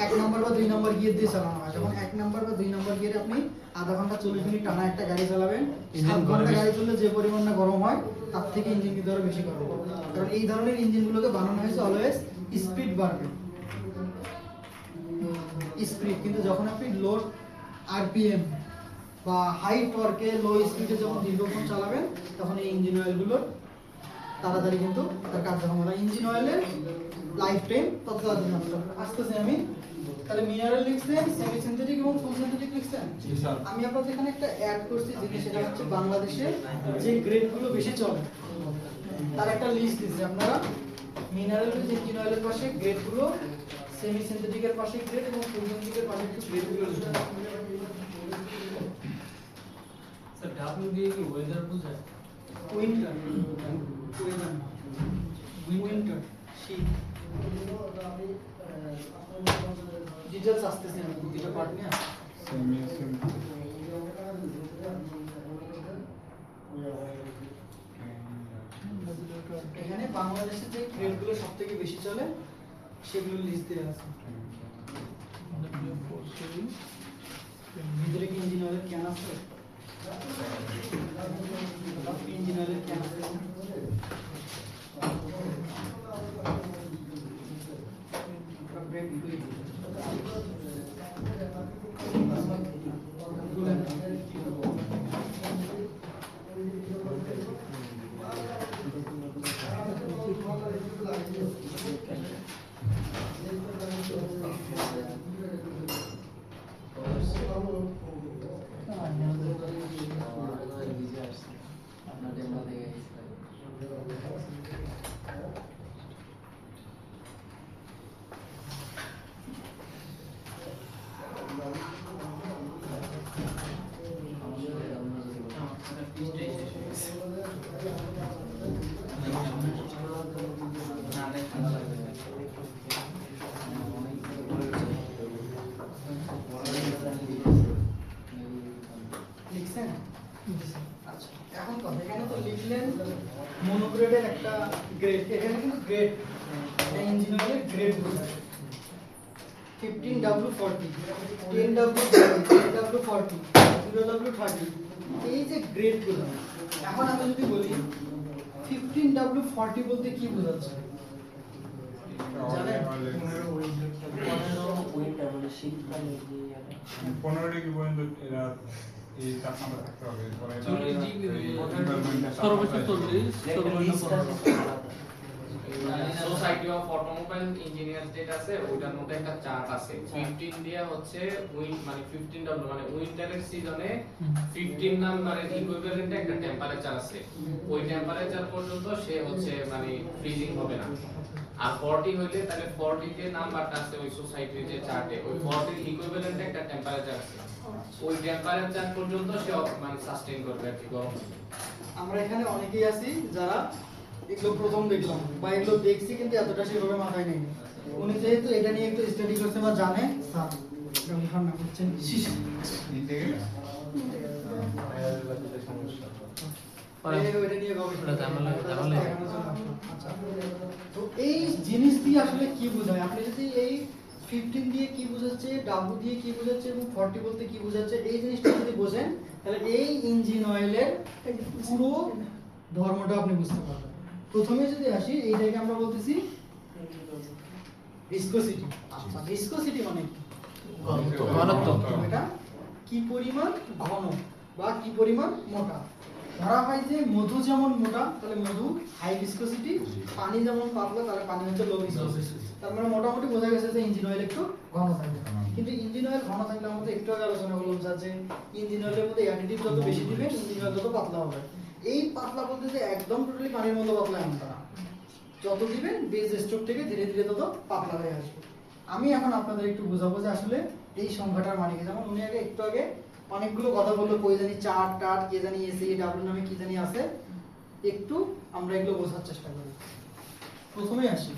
1 নম্বর বা 2 নম্বর গিয়ার দিয়ে চালানো হয়। যখন 1 নম্বর বা 2 নম্বর গিয়ারে আপনি আধা ঘন্টা 40 মিনিট টানা একটা গাড়ি চালাবেন, 7 ঘন্টা গাড়ি চললে যে পরিমাণ না গরম হয় তার থেকে ইঞ্জিন কিন্তু আরো বেশি গরম হবে। কারণ এই ধরনের ইঞ্জিনগুলোকে বানানো হয়েছে অলওয়েজ স্পিড বাড়বে, স্পিড। কিন্তু যখন আপনি লো আরপিএম বা হাই টর্কে লো স্পিডে যখন দীর্ঘক্ষণ চালাবেন, তখন এই ইঞ্জিন অয়েলগুলো তাড়াতাড়ি কিন্তু তার কার্যক্ষমতা, ইঞ্জিন অয়েলের লাইফ টাইম তত তাড়াতাড়ি নষ্ট হবে। আসতেছে আমি তাহলে মিনারেল লিখছেন, সেমি সিনথেটিক এবং ফুল সিনথেটিক লিখছেন। আমি আপনাদের এখানে একটা অ্যাড করছি জিনিস, সেটা হচ্ছে বাংলাদেশে যে গ্রেডগুলো বেশি চলে তার একটা লিস্ট দিচ্ছি। আপনারা মিনারেলের যে ইঞ্জিন অয়েলের পাশে গ্রেডগুলো, সেমি সিনথেটিকের পাশে গ্রেড এবং ফুল সিনথেটিকের পাশে একটু গ্রেডগুলো লিখুন। স্যার ডাব্লিউ দিয়ে কি ওয়েদার বোঝায়? উইন্টার, উইন্টার শীত। ডিটেলস আসতেছে না, দুটো পার্ট নিয়ে এখানে বাংলাদেশে যে গ্রেডগুলো সবথেকে বেশি চলে সেগুলো লিস্ট দেওয়া আছে। ভিতরে কি ইঞ্জিন অয়েলের ক্যান আছে? ইঞ্জিন অয়েলের ক্যান আছে? ব্রেক ফ্লুইড এখন কথা এখানে তো লিখলেন মনোগ্রেডের একটা গ্রেড, এখানে কিন্তু গ্রেড ইঞ্জিনিয়ারের গ্রেড বোঝায় 15W40 10W40 0W30 এই যে গ্রেডগুলো। এখন আমি যদি বলি 15W40 বলতে কি বোঝাচ্ছে জানেন? 15 ডিগ্রি পর্যন্ত এরা এই তাপমাত্রা থাকতে হবে, পরে সর্বোচ্চ 40, সর্বনিম্ন 15। সোসাইটি অফ অটোমোবাইল ইঞ্জিনিয়ার যেটা আছে ওটার মধ্যে একটা চার্ট আছে 15 দিয়ে হচ্ছে মানে 15W মানে উইন্টারের সিজনে 15 নাম্বারের ইকুইভ্যালেন্ট একটা টেম্পারেচার আছে, ওই টেম্পারেচার পর্যন্ত সে হচ্ছে মানে ফ্রিজিং হবে না। আর 40 হইলে তাহলে 40 যে নাম্বারটা আছে ওই সোসাইটির যে চার্টে ওই 40 ইকুইভ্যালেন্ট একটা টেম্পারেচার আছে, ওই টেম্পারেচার পর্যন্ত সে মানে সাস্টেইন করবে আর কি গরম। আমরা এখানে অনেকেই আছি যারা এগুলো প্রথম দেখলাম বা এগুলো দেখছি কিন্তু এতটা সেভাবে মাথায় নেই। উনি যেহেতু এটা নিয়ে একটু স্টাডি করছে বা জানে, স্যার ব্যবহার না করছেন শিশু ওইটা নিয়ে গবেষণা। আচ্ছা, তো এই জিনিস দিয়ে আসলে কি বোঝায়? আপনি যদি এই 15 দিয়ে কি বোঝাচ্ছে, ডাব্লু দিয়ে কি বোঝাচ্ছে এবং 40 বলতে কি বোঝাচ্ছে এই জিনিসটা যদি বোঝেন তাহলে এই ইঞ্জিন অয়েলের পুরো ধর্মটা আপনি বুঝতে পারবেন। প্রথমে যদি আসি এইটাকে আমরা বলতেছি ভিসকোসিটি। আচ্ছা, ভিসকোসিটি মানে কি? ঘনত্ব। এটা কি পরিমাণ ঘন বা কি পরিমাণ মোটা। ধরা হয় যে মধু যেমন মোটা তাহলে মধু হাই ভিসকোসিটি, পানি যেমন পাতলা তাহলে পানি হচ্ছে লো ভিসকোসিটি। তার মানে মোটামুটি বোঝা গেছে যে ইঞ্জিন অয়েল একটু ঘন থাকবে। কিন্তু ইঞ্জিন অয়েল ঘন থাকলে আমাদের একটু আগে আলোচনা করলাম যে ইঞ্জিন অয়েলের মধ্যে অ্যাডিটিভ যত বেশি দিবেন ইঞ্জিন অয়েল তত পাতলা হবে। এই পাতলা বলতে যে একদম টোটালি পানির মতো পাতলা এমনটা না, যত দিবেন বেজ স্ট্রোক থেকে ধীরে ধীরে তত পাতলা হয়ে আসবে। আমি এখন আপনাদের একটু বোঝাবো যে আসলে এই সংখ্যাটার মানে কি। যেমন উনি আগে একটু আগে অনেকগুলো কথা বললো, কই জানি চার্ট টার্ট কে জানি এসি ডাব্লিউ নামে কি জানি আছে, একটু আমরা এগুলো বোঝার চেষ্টা করি। প্রথমে আসি